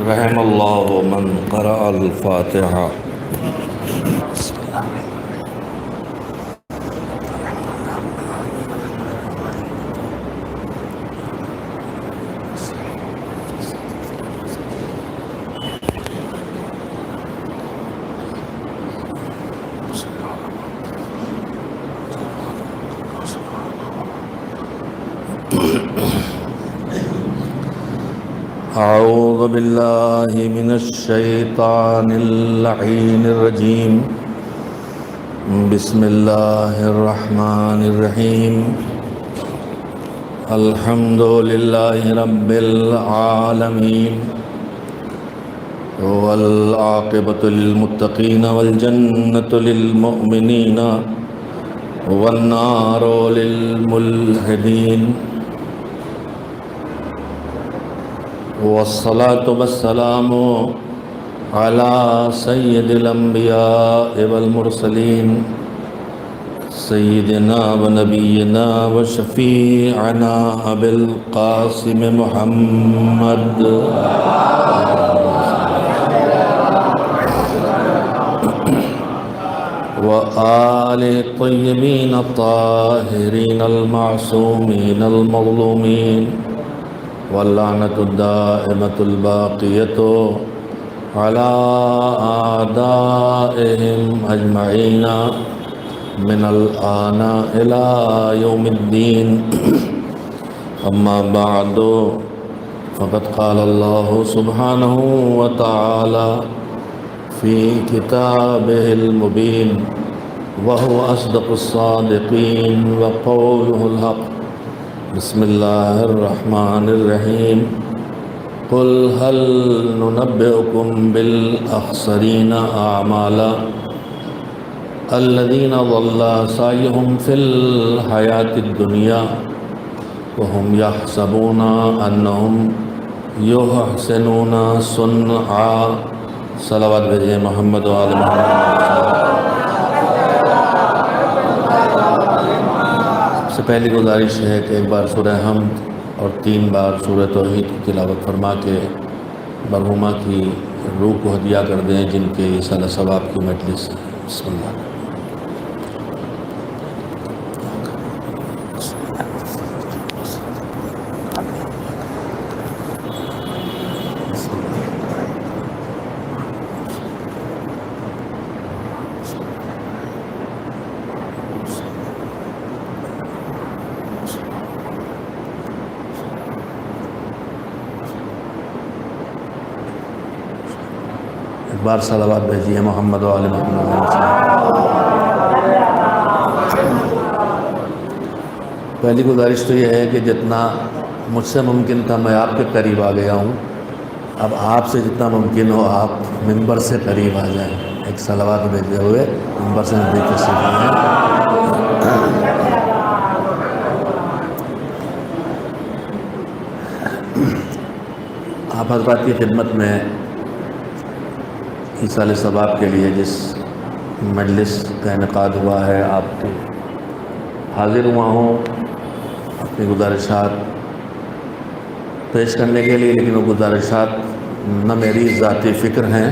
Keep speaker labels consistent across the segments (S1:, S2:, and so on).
S1: رحم اللہ من قرأ الفاتحہ. اعوذ باللہ من الشیطان اللعین الرجیم. بسم اللہ الرحمن الرحیم. الحمد للہ رب العالمین والعاقبۃ للمتقین والجنۃ للمؤمنین والنار للملحدین. والصلاة والسلام على سید الانبیاء والمرسلین سیدنا ونبینا وشفیعنا ابی القاسم محمد وآل الطیبین الطاہرین المعصومین المظلومین واللعنة الدائمة الباقية على أعدائهم أجمعين من الآن إلى يوم الدين. أما بعد فقد قال الله سبحانه وتعالى في كتابه المبين وهو أصدق الصادقين وقوله الحق. بسم اللہ الرحمن الرحیم. قل هل ننبئكم بالأخسرين أعمالا الذين ضل سعيهم في الحياة الدنيا وهم يحسبون أنهم يحسنون صنعا. صلوات بھیجیں محمد و آل محمد. سے پہلی گزارش ہے کہ ایک بار سورہ حمد اور 3 بار سورہ توحید کی تلاوت فرما کے مرحومہ کی روح کو ہدیہ کر دیں جن کے ایصال ثواب کی مجلس ہے. بسم اللہ. ایک بار صلوات بھیجیے محمد و آل محمد. پہلی گزارش تو یہ ہے کہ جتنا مجھ سے ممکن تھا میں آپ کے قریب آ گیا ہوں. اب آپ سے جتنا ممکن ہو آپ ممبر سے قریب آ جائیں. ایک صلوات بھیجتے ہوئے ممبر سے نزدیک تشریف لائیں. آپ حضرات کی خدمت میں ایصال ثواب کے لیے جس مجلس کا انعقاد ہوا ہے آپ کے حاضر ہوا ہوں اپنی گزارشات پیش کرنے کے لیے. لیکن وہ گزارشات نہ میری ذاتی فکر ہیں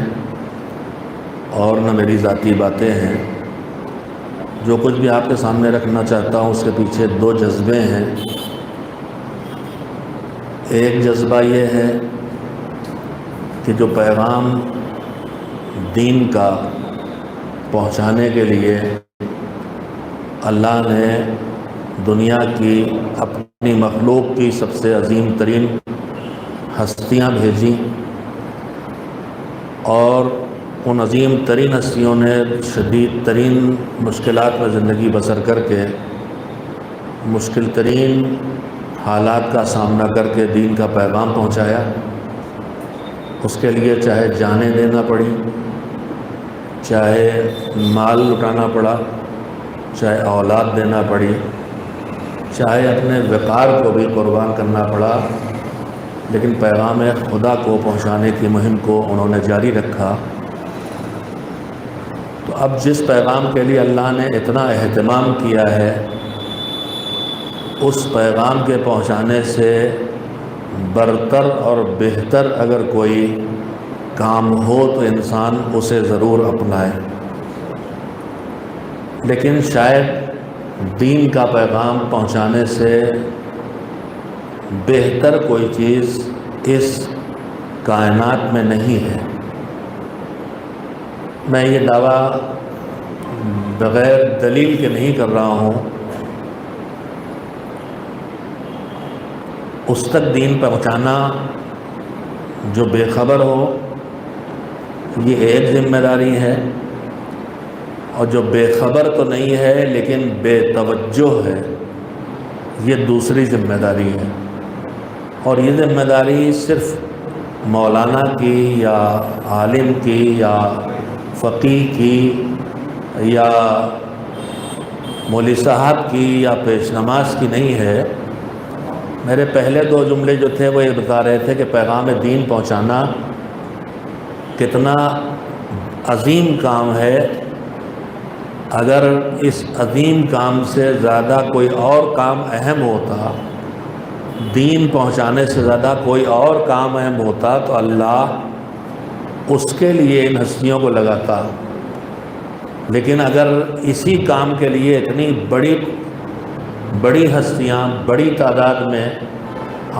S1: اور نہ میری ذاتی باتیں ہیں. جو کچھ بھی آپ کے سامنے رکھنا چاہتا ہوں اس کے پیچھے 2 جذبے ہیں. ایک جذبہ یہ ہے کہ جو پیغام دین کا پہنچانے کے لیے اللہ نے دنیا کی اپنی مخلوق کی سب سے عظیم ترین ہستیاں بھیجیں اور ان عظیم ترین ہستیوں نے شدید ترین مشکلات میں زندگی بسر کر کے مشکل ترین حالات کا سامنا کر کے دین کا پیغام پہنچایا. اس کے لیے چاہے جانیں دینا پڑی، چاہے مال لٹانا پڑا، چاہے اولاد دینا پڑی، چاہے اپنے وقار کو بھی قربان کرنا پڑا، لیکن پیغام خدا کو پہنچانے کی مہم کو انہوں نے جاری رکھا. تو اب جس پیغام کے لیے اللہ نے اتنا اہتمام کیا ہے اس پیغام کے پہنچانے سے برتر اور بہتر اگر کوئی کام ہو تو انسان اسے ضرور اپنائے، لیکن شاید دین کا پیغام پہنچانے سے بہتر کوئی چیز اس کائنات میں نہیں ہے۔ میں یہ دعویٰ بغیر دلیل کے نہیں کر رہا ہوں، اس تک دین پہنچانا جو بے خبر ہو یہ ایک ذمہ داری ہے، اور جو بے خبر تو نہیں ہے لیکن بے توجہ ہے یہ دوسری ذمہ داری ہے۔ اور یہ ذمہ داری صرف مولانا کی یا عالم کی یا فقیہ کی یا مولوی صاحب کی یا پیش نماز کی نہیں ہے۔ میرے پہلے دو جملے جو تھے وہ یہ بتا رہے تھے کہ پیغام دین پہنچانا کتنا عظیم کام ہے۔ اگر اس عظیم کام سے زیادہ کوئی اور کام اہم ہوتا، دین پہنچانے سے زیادہ کوئی اور کام اہم ہوتا تو اللہ اس کے لیے ان ہستیوں کو لگاتا۔ لیکن اگر اسی کام کے لیے اتنی بڑی ہستیاں بڑی تعداد میں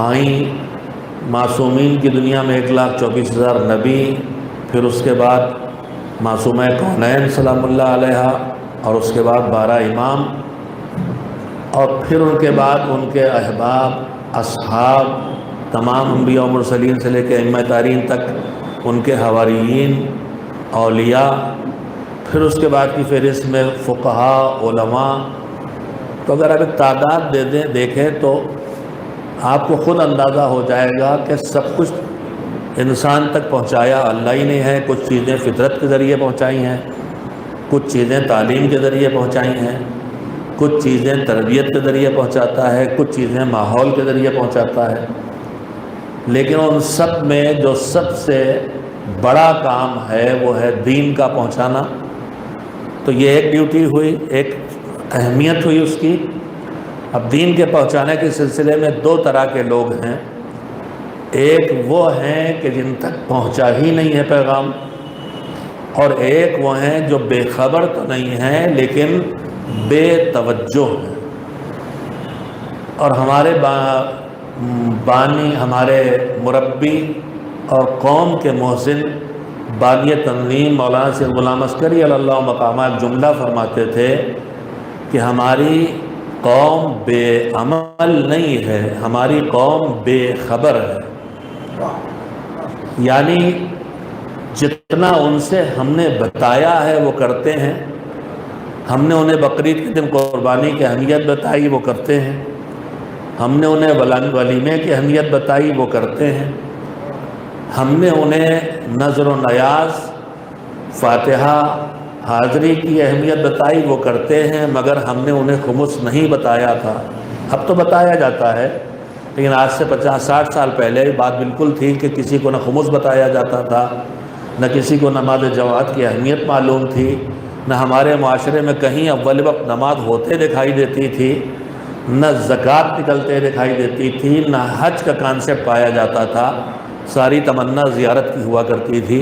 S1: آئیں، معصومین کی دنیا میں 1,24,000 نبی، پھر اس کے بعد معصومہ کونین سلام اللہ علیہ، اور اس کے بعد 12 امام، اور پھر ان کے بعد ان کے احباب، اصحاب، تمام انبیاء و مرسلین سے لے کے ائمہ تارین تک ان کے حواریین، اولیاء، پھر اس کے بعد کی فہرست میں فقہاء، علماء، تو اگر آپ ایک تعداد دیکھیں تو آپ کو خود اندازہ ہو جائے گا کہ سب کچھ انسان تک پہنچایا اللہ ہی نے ہے۔ کچھ چیزیں فطرت کے ذریعے پہنچائی ہیں، کچھ چیزیں تعلیم کے ذریعے پہنچائی ہیں، کچھ چیزیں تربیت کے ذریعے پہنچاتا ہے، کچھ چیزیں ماحول کے ذریعے پہنچاتا ہے۔ لیکن ان سب میں جو سب سے بڑا کام ہے وہ ہے دین کا پہنچانا۔ تو یہ ایک ڈیوٹی ہوئی، ایک اہمیت ہوئی اس کی۔ اب دین کے پہنچانے کے سلسلے میں دو طرح کے لوگ ہیں، ایک وہ ہیں کہ جن تک پہنچا ہی نہیں ہے پیغام، اور ایک وہ ہیں جو بے خبر تو نہیں ہیں لیکن بے توجہ ہیں۔ اور ہمارے بانی، ہمارے مربی اور قوم کے محسن بانی تنظیم مولانا سید غلام عسکری علی اللہ مقامہ ایک جملہ فرماتے تھے کہ ہماری قوم بے عمل نہیں ہے، ہماری قوم بے خبر ہے۔ یعنی جتنا ان سے ہم نے بتایا ہے وہ کرتے ہیں، ہم نے انہیں بقرعید کے دن قربانی کی اہمیت بتائی وہ کرتے ہیں، ہم نے انہیں ولیمے کی اہمیت بتائی وہ کرتے ہیں، ہم نے انہیں نظر و نیاز، فاتحہ، حاضری کی اہمیت بتائی وہ کرتے ہیں، مگر ہم نے انہیں خمس نہیں بتایا تھا۔ اب تو بتایا جاتا ہے، لیکن آج سے 50-60 سال پہلے بات بالکل تھی کہ کسی کو نہ خمس بتایا جاتا تھا، نہ کسی کو نماز جماعت کی اہمیت معلوم تھی، نہ ہمارے معاشرے میں کہیں اول وقت نماز ہوتے دکھائی دیتی تھی، نہ زکوٰۃ نکلتے دکھائی دیتی تھی، نہ حج کا کانسیپٹ پایا جاتا تھا، ساری تمنا زیارت کی ہوا کرتی تھی۔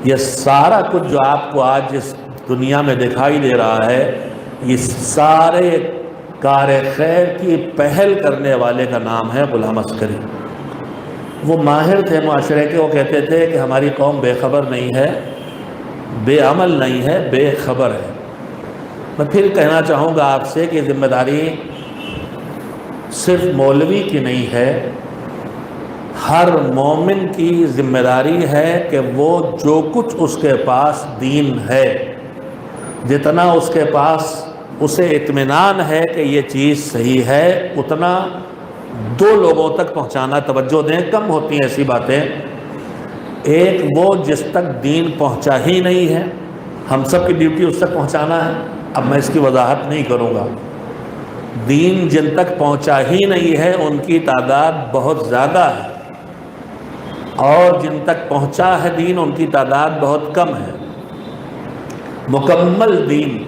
S1: یہ سارا کچھ جو آپ کو آج اس دنیا میں دکھائی دے رہا ہے، یہ سارے کار خیر کی پہل کرنے والے کا نام ہے غلام عسکری۔ وہ ماہر تھے معاشرے کے، وہ کہتے تھے کہ ہماری قوم بے خبر نہیں ہے، بے عمل نہیں ہے، بے خبر ہے۔ میں پھر کہنا چاہوں گا آپ سے کہ ذمہ داری صرف مولوی کی نہیں ہے، ہر مومن کی ذمہ داری ہے کہ وہ جو کچھ اس کے پاس دین ہے، جتنا اس کے پاس اسے اطمینان ہے کہ یہ چیز صحیح ہے، اتنا دو لوگوں تک پہنچانا۔ توجہ دیں، کم ہوتی ہیں ایسی باتیں۔ ایک وہ جس تک دین پہنچا ہی نہیں ہے، ہم سب کی ڈیوٹی اس تک پہنچانا ہے۔ اب میں اس کی وضاحت نہیں کروں گا۔ دین جن تک پہنچا ہی نہیں ہے ان کی تعداد بہت زیادہ ہے، اور جن تک پہنچا ہے دین ان کی تعداد بہت کم ہے۔ مکمل دین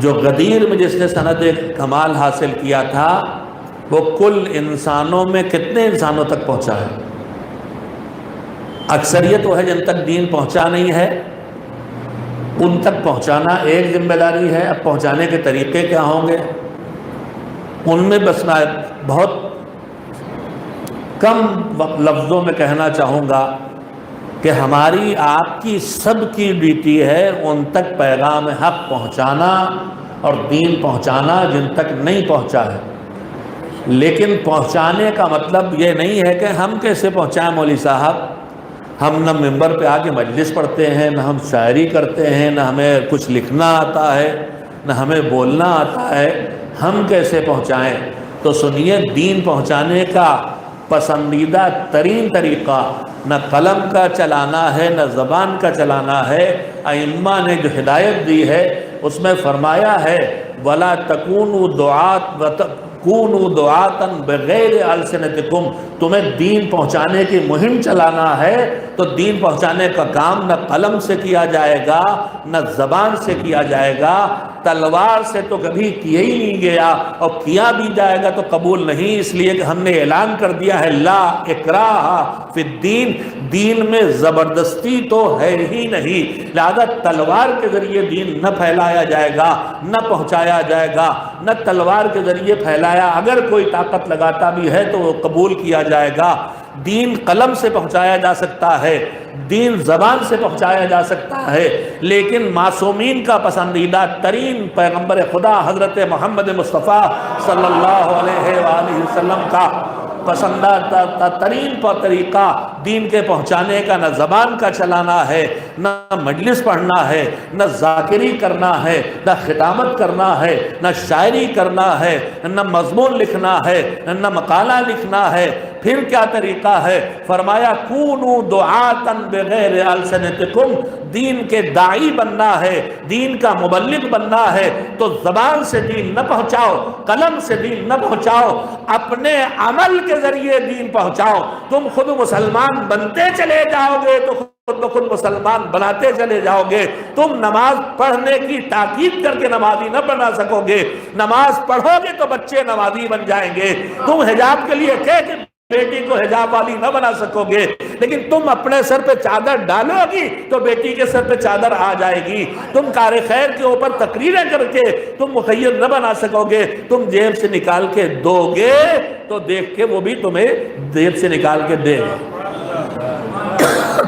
S1: جو غدیر میں جس نے سند کمال حاصل کیا تھا، وہ کل انسانوں میں کتنے انسانوں تک پہنچا ہے؟ اکثریت وہ ہے جن تک دین پہنچا نہیں ہے، ان تک پہنچانا ایک ذمہ داری ہے۔ اب پہنچانے کے طریقے کیا ہوں گے، ان میں بس میں بہت کم لفظوں میں کہنا چاہوں گا کہ ہماری آپ کی سب کی ڈیوٹی ہے ان تک پیغام حق پہنچانا اور دین پہنچانا جن تک نہیں پہنچا ہے۔ لیکن پہنچانے کا مطلب یہ نہیں ہے کہ ہم کیسے پہنچائیں مولوی صاحب، ہم نہ ممبر پہ آ کے مجلس پڑھتے ہیں، نہ ہم شاعری کرتے ہیں، نہ ہمیں کچھ لکھنا آتا ہے، نہ ہمیں بولنا آتا ہے، ہم کیسے پہنچائیں؟ تو سنیے، دین پہنچانے کا پسندیدہ ترین طریقہ نہ قلم کا چلانا ہے نہ زبان کا چلانا ہے۔ ائمہ نے جو ہدایت دی ہے اس میں فرمایا ہے وَلَا تَكُونُوا دُعَاتًا بِغَيْرِ أَلْسِنَتِكُمْ، تمہیں دین پہنچانے کی مہم چلانا ہے تو دین پہنچانے کا کام نہ قلم سے کیا جائے گا نہ زبان سے کیا جائے گا، تلوار سے تو کبھی کیا ہی نہیں گیا، اور کیا بھی جائے گا تو قبول نہیں، اس لیے کہ ہم نے اعلان کر دیا ہے لا اکراہ فی الدین، دین میں زبردستی تو ہے ہی نہیں، لہذا تلوار کے ذریعے دین نہ پھیلایا جائے گا، نہ پہنچایا جائے گا، نہ تلوار کے ذریعے پھیلایا، اگر کوئی طاقت لگاتا بھی ہے تو وہ قبول کیا جائے گا۔ دین قلم سے پہنچایا جا سکتا ہے، دین زبان سے پہنچایا جا سکتا ہے، لیکن معصومین کا پسندیدہ ترین پیغمبر خدا حضرت محمد مصطفیٰ صلی اللہ علیہ وآلہ وسلم کا پسندیدہ ترین طریقہ دین کے پہنچانے کا نہ زبان کا چلانا ہے، نہ مجلس پڑھنا ہے، نہ ذاکری کرنا ہے، نہ خطابت کرنا ہے، نہ شاعری کرنا ہے، نہ مضمون لکھنا ہے، نہ مقالہ لکھنا ہے۔ پھر کیا طریقہ ہے؟ فرمایا کونوا دعاۃ بغیر السنتکم، دین کے داعی بننا ہے، دین کا مبلغ بننا ہے تو زبان سے دین نہ پہنچاؤ، قلم سے دین نہ پہنچاؤ، اپنے عمل کے ذریعے دین پہنچاؤ۔ تم خود مسلمان بنتے چلے جاؤ گے تو خود بخود مسلمان بناتے چلے جاؤ گے۔ تم نماز پڑھنے کی تاکید کر کے نمازی نہ بنا سکو گے، نماز پڑھو گے تو بچے نمازی بن جائیں گے۔ تم حجاب کے لیے کہہ کے بیٹی کو حجاب والی نہ بنا سکو گے، لیکن تم اپنے سر پہ چادر ڈالو گی تو بیٹی کے سر پہ چادر آ جائے گی۔ تم کار خیر کے اوپر تقریریں کر کے تم مخیر نہ بنا سکو گے، تم جیب سے نکال کے دو گے تو دیکھ کے وہ بھی تمہیں جیب سے نکال کے دے گا۔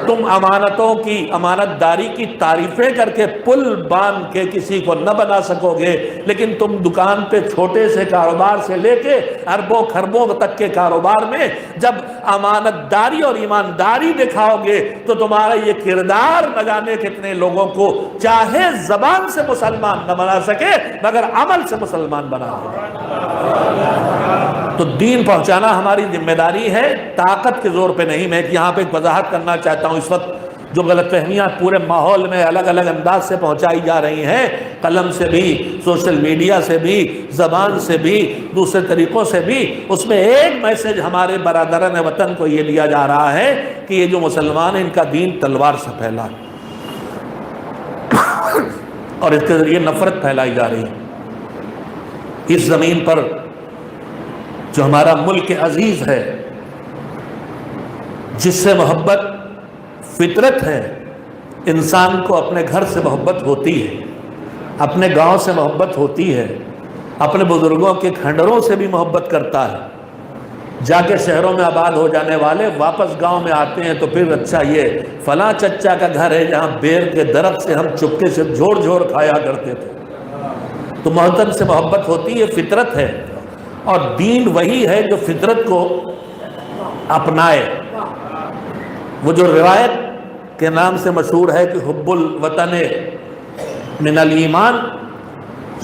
S1: تم امانتوں کی، امانت داری کی تعریفیں کر کے پل باندھ کے کسی کو نہ بنا سکو گے، لیکن تم دکان پہ چھوٹے سے کاروبار سے لے کے اربوں خربوں تک کے کاروبار میں جب امانت داری اور ایمانداری دکھاؤ گے تو تمہارا یہ کردار نہ جانے کتنے لوگوں کو چاہے زبان سے مسلمان نہ بنا سکے مگر عمل سے مسلمان بنا دے۔ تو دین پہنچانا ہماری ذمہ داری ہے، طاقت کے زور پہ نہیں۔ میں یہاں پہ ایک وضاحت کرنا چاہتا ہوں، اس وقت جو غلط فہمیاں پورے ماحول میں الگ الگ انداز سے پہنچائی جا رہی ہیں، قلم سے بھی، سوشل میڈیا سے بھی، زبان سے بھی، دوسرے طریقوں سے بھی، اس میں ایک میسج ہمارے برادران وطن کو یہ دیا جا رہا ہے کہ یہ جو مسلمان ہیں ان کا دین تلوار سے پھیلا اور اس کے ذریعے نفرت پھیلائی جا رہی ہے۔ اس زمین پر جو ہمارا ملک عزیز ہے، جس سے محبت فطرت ہے، انسان کو اپنے گھر سے محبت ہوتی ہے، اپنے گاؤں سے محبت ہوتی ہے، اپنے بزرگوں کے کھنڈروں سے بھی محبت کرتا ہے۔ جا کے شہروں میں آباد ہو جانے والے واپس گاؤں میں آتے ہیں تو پھر اچھا یہ فلاں چچا کا گھر ہے جہاں بیر کے درخت سے ہم چپکے سے جھوڑ جھوڑ کھایا کرتے تھے۔ تو محتم سے محبت ہوتی ہے، فطرت ہے، اور دین وہی ہے جو فطرت کو اپنائے۔ وہ جو روایت کے نام سے مشہور ہے کہ حب الوطن من الایمان،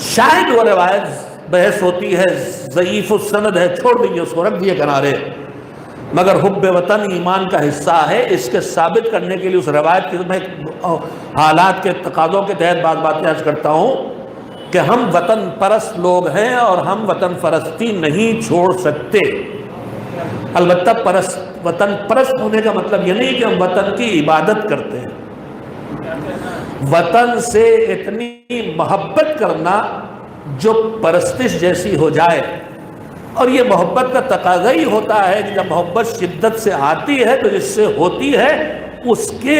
S1: شاید وہ روایت بحث ہوتی ہے، ضعیف السند ہے، چھوڑ دیجئے اس کو، رکھ دیئے کنارے، مگر حب وطن ایمان کا حصہ ہے۔ اس کے ثابت کرنے کے لیے اس روایت کی میں حالات کے تقاضوں کے تحت بعض باتیں عرض کرتا ہوں کہ ہم وطن پرست لوگ ہیں اور ہم وطن پرستی نہیں چھوڑ سکتے۔ البتہ وطن پرست ہونے کا مطلب یہ نہیں کہ ہم وطن کی عبادت کرتے ہیں، وطن سے اتنی محبت کرنا جو پرستش جیسی ہو جائے اور یہ محبت کا تقاضا ہی ہوتا ہے کہ جب محبت شدت سے آتی ہے تو جس سے ہوتی ہے اس کے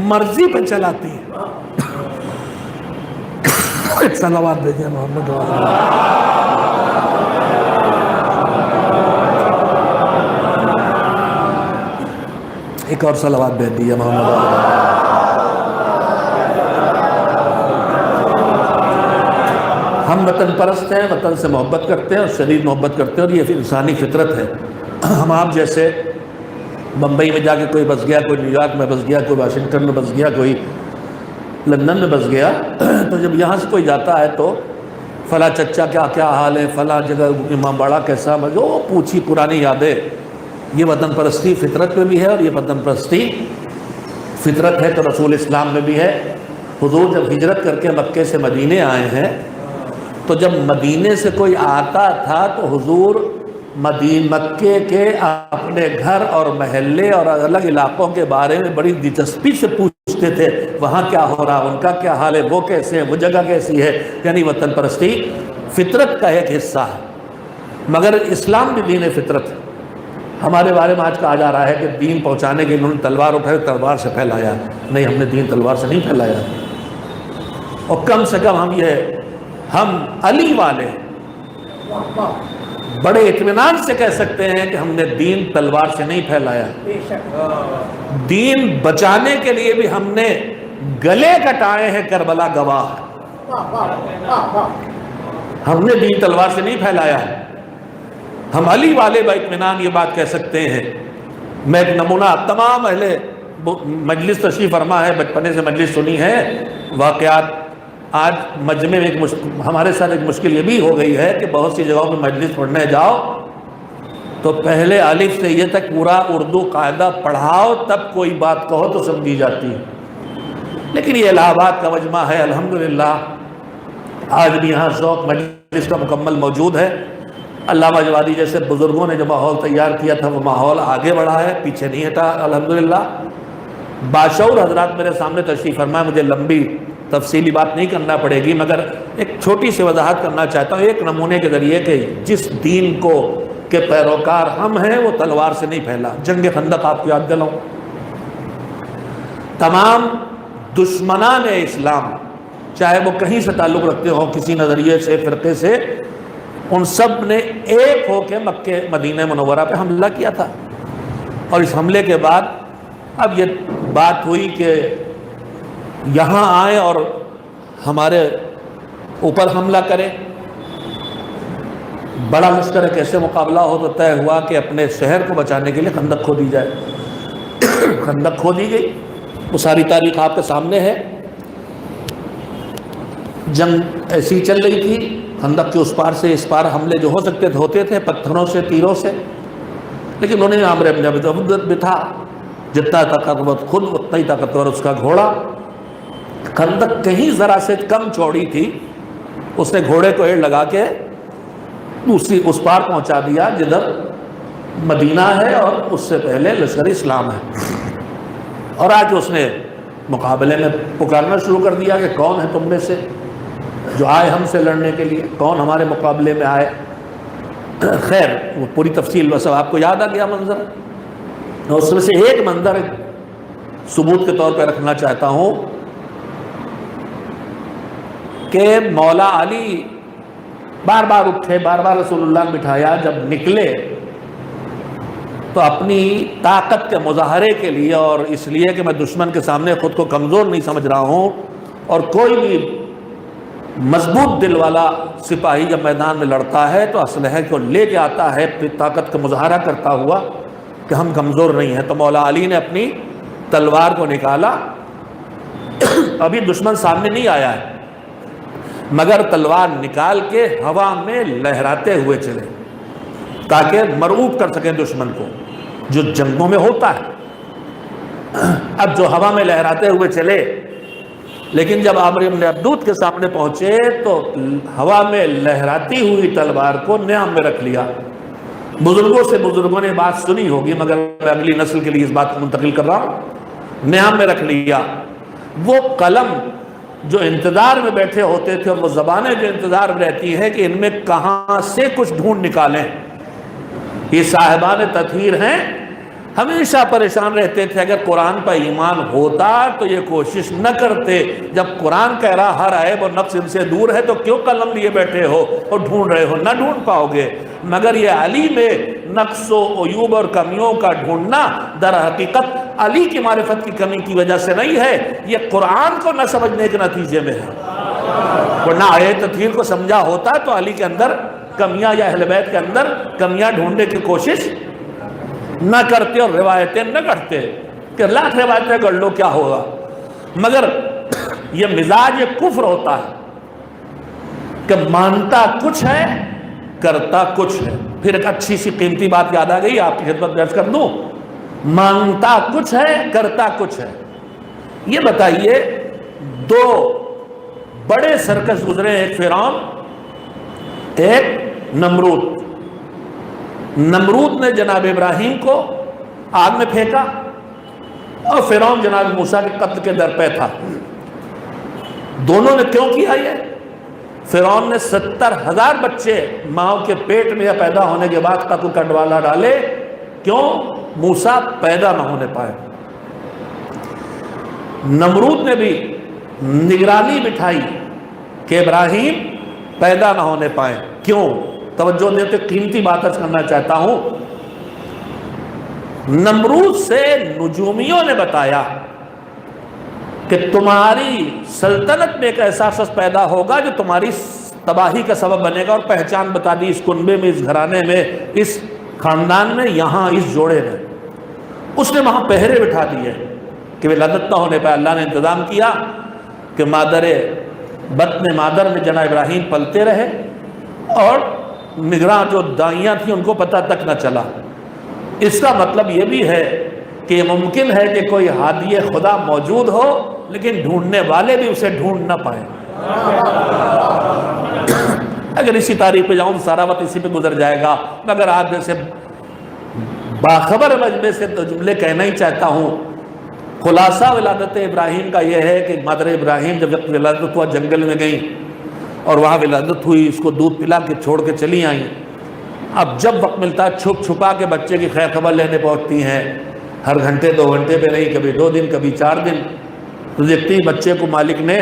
S1: مرضی پہ چلاتی ہے. ایک صلوات بھیجیں محمد والا. ایک اور صلوات بھیج دیجیے محمد والا. ہم وطن پرست ہیں، وطن سے محبت کرتے ہیں اور شدید محبت کرتے ہیں، اور یہ انسانی فطرت ہے. ہم آپ جیسے بمبئی میں جا کے کوئی بس گیا، کوئی نیو یارک میں بس گیا، کوئی واشنگٹن میں بس گیا، کوئی لندن میں بس گیا، تو جب یہاں سے کوئی جاتا ہے تو فلاں چچا کیا حال ہے، فلاں جگہ امام باڑہ کیسا، جو پوچھی پرانی یادیں. یہ وطن پرستی فطرت میں بھی ہے، اور یہ وطن پرستی فطرت ہے تو رسول اسلام میں بھی ہے. حضور جب ہجرت کر کے مکے سے مدینے آئے ہیں تو جب مدینے سے کوئی آتا تھا تو حضور مکے کے اپنے گھر اور محلے اور الگ علاقوں کے بارے میں بڑی دلچسپی سے پوچھتے تھے. وہاں کیا ہو رہا، ان کا کیا حال ہے، وہ کیسے ہیں، وہ جگہ کیسی ہے. یعنی وطن پرستی فطرت کا ایک حصہ ہے. مگر اسلام بھی دین فطرت ہے. ہمارے بارے میں آج کہا جا رہا ہے کہ دین پہنچانے کے انہوں نے تلوار اٹھائی، تلوار سے پھیلایا. نہیں، ہم نے دین تلوار سے نہیں پھیلایا. اور کم سے کم ہم علی والے بڑے اطمینان سے کہہ سکتے ہیں کہ ہم نے دین تلوار سے نہیں پھیلایا. دین بچانے کے لیے بھی ہم نے گلے کٹائے ہیں، کربلا گواہ. ہم نے دین تلوار سے نہیں پھیلایا. ہم علی والے با اطمینان یہ بات کہہ سکتے ہیں. میں ایک نمونہ تمام اہل مجلس تشریف فرما ہے، بچپنے سے مجلس سنی ہے، واقعات. آج مجمع میں ہمارے ساتھ ایک مشکل یہ بھی ہو گئی ہے کہ بہت سی جگہوں میں مجلس پڑھنے جاؤ تو پہلے الف سے یہ تک پورا اردو قاعدہ پڑھاؤ، تب کوئی بات کہو تو سمجھی جاتی ہے. لیکن یہ الہ آباد کا مجمع ہے، الحمدللہ آج بھی یہاں ذوق مجلس کا مکمل موجود ہے. علامہ جوادی جیسے بزرگوں نے جو ماحول تیار کیا تھا وہ ماحول آگے بڑھا ہے، پیچھے نہیں ہٹا الحمدللہ. باشعور حضرات میرے سامنے تشریف فرمائے، مجھے لمبی تفصیلی بات نہیں کرنا پڑے گی، مگر ایک چھوٹی سی وضاحت کرنا چاہتا ہوں ایک نمونے کے ذریعے کہ جس دین کے پیروکار ہم ہیں وہ تلوار سے نہیں پھیلا. جنگ خندق آپ کو یاد دلاؤں، تمام دشمنان اسلام چاہے وہ کہیں سے تعلق رکھتے ہوں، کسی نظریے سے، فرقے سے، ان سب نے ایک ہو کے مکہ مدینہ منورہ پہ حملہ کیا تھا. اور اس حملے کے بعد اب یہ بات ہوئی کہ یہاں آئیں اور ہمارے اوپر حملہ کریں. بڑا لشکر کیسے مقابلہ ہو تو طے ہوا کہ اپنے شہر کو بچانے کے لیے خندق کھودی جائے. خندق کھودی گئی، وہ ساری تاریخ آپ کے سامنے ہے. جنگ ایسی چل رہی تھی، خندق کے اس پار سے اس پار حملے جو ہو سکتے تھے ہوتے تھے، پتھروں سے، تیروں سے. لیکن انہوں نے عامر ابن ابی عبدت بٹھا، جتنا طاقتور خود اتنا ہی طاقتور اس کا گھوڑا. خندق کہیں ذرا سے کم چوڑی تھی، اس نے گھوڑے کو ایڑ لگا کے اس پار پہنچا دیا جدھر مدینہ ہے اور اس سے پہلے لشکر اسلام ہے. اور آج اس نے مقابلے میں پکارنا شروع کر دیا کہ کون ہے تم میں سے جو آئے ہم سے لڑنے کے لیے، کون ہمارے مقابلے میں آئے. خیر وہ پوری تفصیل بس آپ کو یاد آ گیا منظر. اس میں سے ایک منظر ثبوت کے طور پہ رکھنا چاہتا ہوں کہ مولا علی بار بار اٹھے، بار بار رسول اللہ نے بٹھایا. جب نکلے تو اپنی طاقت کے مظاہرے کے لیے اور اس لیے کہ میں دشمن کے سامنے خود کو کمزور نہیں سمجھ رہا ہوں، اور کوئی بھی مضبوط دل والا سپاہی جب میدان میں لڑتا ہے تو اسلحہ کو لے کے آتا ہے طاقت کا مظاہرہ کرتا ہوا کہ ہم کمزور نہیں ہیں. تو مولا علی نے اپنی تلوار کو نکالا. ابھی دشمن سامنے نہیں آیا ہے مگر تلوار نکال کے ہوا میں لہراتے ہوئے چلے تاکہ مرعوب کر سکیں دشمن کو، جو جنگوں میں ہوتا ہے. اب جو ہوا میں لہراتے ہوئے چلے، لیکن جب عامر بن عبدود کے سامنے پہنچے تو ہوا میں لہراتی ہوئی تلوار کو نیام میں رکھ لیا. بزرگوں سے بزرگوں نے بات سنی ہوگی مگر میں اگلی نسل کے لیے اس بات کو منتقل کر رہا ہوں. نیام میں رکھ لیا. وہ قلم جو انتظار میں بیٹھے ہوتے تھے، اور وہ زبانیں جو انتظار میں رہتی ہیں کہ ان میں کہاں سے کچھ ڈھونڈ نکالیں. یہ صاحبان تطہیر ہیں، ہمیشہ پریشان رہتے تھے. اگر قرآن پر ایمان ہوتا تو یہ کوشش نہ کرتے. جب قرآن کہہ رہا ہر عیب اور نقص ان سے دور ہے تو کیوں قلم لیے بیٹھے ہو اور ڈھونڈ رہے ہو؟ نہ ڈھونڈ پاؤ گے. مگر یہ علی میں نقص و عیوب اور کمیوں کا ڈھونڈنا در حقیقت علی کی معرفت کی کمی کی وجہ سے نہیں ہے، یہ قرآن کو نہ سمجھنے کے نتیجے میں ہے. ورنہ آیت تطہیر کو سمجھا ہوتا تو علی کے اندر کمیاں یا اہل بیت کے اندر کمیاں ڈھونڈنے کی کوشش نہ کرتے اور روایتیں نہ کرتے کہ لاکھ روایتیں کر لو کیا ہوگا. مگر یہ مزاج کفر ہوتا ہے کہ مانتا کچھ ہے کرتا کچھ ہے. پھر ایک اچھی سی قیمتی بات یاد آ گئی، آپ کی خدمت میں عرض کر دوں. مانتا کچھ ہے کرتا کچھ ہے. یہ بتائیے دو بڑے سرکش گزرے، ایک فرعون ایک نمرود. نمرود نے جناب ابراہیم کو آگ میں پھینکا اور فرعون جناب موسیٰ کے قتل کے در پہ تھا. دونوں نے کیوں کیا یہ؟ فرعون نے 70,000 بچے ماں کے پیٹ میں یا پیدا ہونے کے بعد قتل کا ڈوالا ڈالے. کیوں؟ موسیٰ پیدا نہ ہونے پائے. نمرود نے بھی نگرانی بٹھائی کہ ابراہیم پیدا نہ ہونے پائے. کیوں؟ توجہ دیتے قیمتی بات عرض کرنا چاہتا ہوں. نمرود سے نجومیوں نے بتایا کہ تمہاری سلطنت میں ایک ایسا شخص پیدا ہوگا جو تمہاری تباہی کا سبب بنے گا، اور پہچان بتا دی اس کنبے میں، اس گھرانے میں، اس خاندان میں، یہاں اس جوڑے میں. اس نے وہاں پہرے بٹھا دیے کہ ولادت نہ ہونے پہ. اللہ نے انتظام کیا کہ بطن مادر میں جناب ابراہیم پلتے رہے اور نگراں جو دائیاں تھیں ان کو پتہ تک نہ چلا. اس کا مطلب یہ بھی ہے کہ یہ ممکن ہے کہ کوئی ہادی خدا موجود ہو لیکن ڈھونڈنے والے بھی اسے ڈھونڈ نہ پائیں. اگر اسی تاریخ پہ جاؤں تو سارا وقت اسی پہ گزر جائے گا، مگر آج جیسے باخبر مجمع سے جملے کہنا ہی چاہتا ہوں. خلاصہ ولادت ابراہیم کا یہ ہے کہ مادر ابراہیم جب ولادت ہوا جنگل میں گئیں اور وہاں ولادت ہوئی، اس کو دودھ پلا کے چھوڑ کے چلی آئیں. اب جب وقت ملتا ہے چھپ چھپا کے بچے کی خیر خبر لینے پہنچتی ہیں. ہر گھنٹے 2 گھنٹے پہ نہیں، کبھی 2 دن کبھی 4 دن. تو دیکھتی بچے کو مالک نے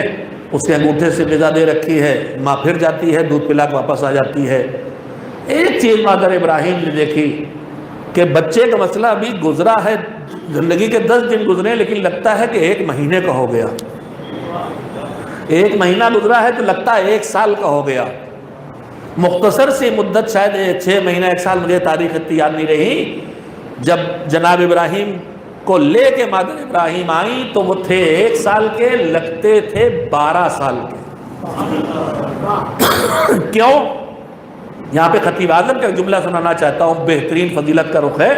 S1: اس کے انگوٹھے سے غذا دے رکھی ہے، ماں پھر جاتی ہے دودھ پلا کے واپس آ جاتی ہے. ایک چیز مادر ابراہیم نے دیکھی کہ بچے کا مسئلہ ابھی گزرا ہے، زندگی کے 10 دن گزرے لیکن لگتا ہے کہ 1 مہینے کا ہو گیا. 1 مہینہ گزرا ہے تو لگتا ہے 1 سال کا ہو گیا. مختصر سی مدت، شاید 6 مہینہ 1 سال، مجھے تاریخ اتنی یاد نہیں رہی. جب جناب ابراہیم کو لے کے مادر ابراہیم آئیں تو وہ تھے 1 سال کے، لگتے تھے 12 سال کے. کیوں؟ یہاں پہ خطیب اعظم کا جملہ سنانا چاہتا ہوں، بہترین فضیلت کا رخ ہے.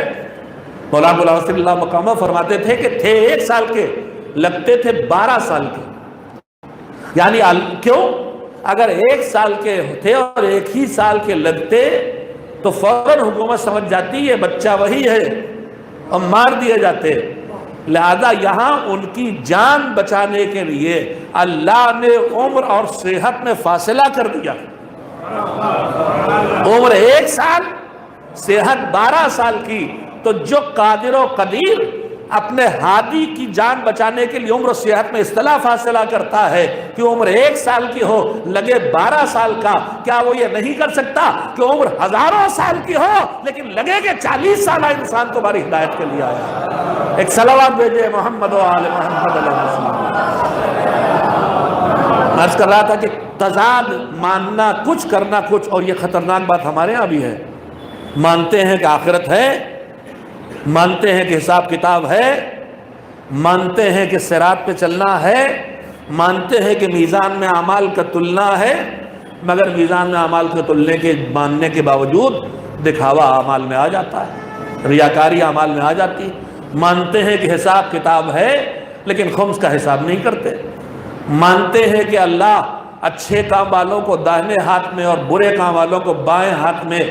S1: مولانا غلام رسول اللہ مقامہ فرماتے تھے کہ تھے 1 سال کے، لگتے تھے 12 سال کے. یعنی کیوں؟ اگر 1 سال کے تھے اور 1 ہی سال کے لگتے تو فوراً حکومت سمجھ جاتی یہ بچہ وہی ہے اور مار دیے جاتے. لہذا یہاں ان کی جان بچانے کے لیے اللہ نے عمر اور صحت میں فاصلہ کر دیا. عمر 1 سال، صحت 12 سال کی. تو جو قادر و قدیر اپنے ہادی کی جان بچانے کے لیے عمر و صحت میں اصطلاح فاصلہ کرتا ہے کہ عمر 1 سال کی ہو لگے 12 سال کا، کیا وہ یہ نہیں کر سکتا کہ عمر ہزاروں سال کی ہو لیکن لگے کہ 40 سالہ انسان تمہاری ہدایت کے لیے آیا. ایک صلوات بھیجے محمد و آل محمد علیہ السلام. میں عرض کر رہا تھا کہ تضاد، ماننا کچھ کرنا کچھ، اور یہ خطرناک بات ہمارے ہاں بھی ہے. مانتے ہیں کہ آخرت ہے، مانتے ہیں کہ حساب کتاب ہے، مانتے ہیں کہ صراط پہ چلنا ہے، مانتے ہیں کہ میزان میں اعمال کا تلنا ہے، مگر میزان میں اعمال کے تلنے کے ماننے کے باوجود دکھاوا اعمال میں آ جاتا ہے، ریاکاری اعمال میں آ جاتی. مانتے ہیں کہ حساب کتاب ہے لیکن خمس کا حساب نہیں کرتے. مانتے ہیں کہ اللہ اچھے کام والوں کو داہنے ہاتھ میں اور برے کام والوں کو بائیں ہاتھ میں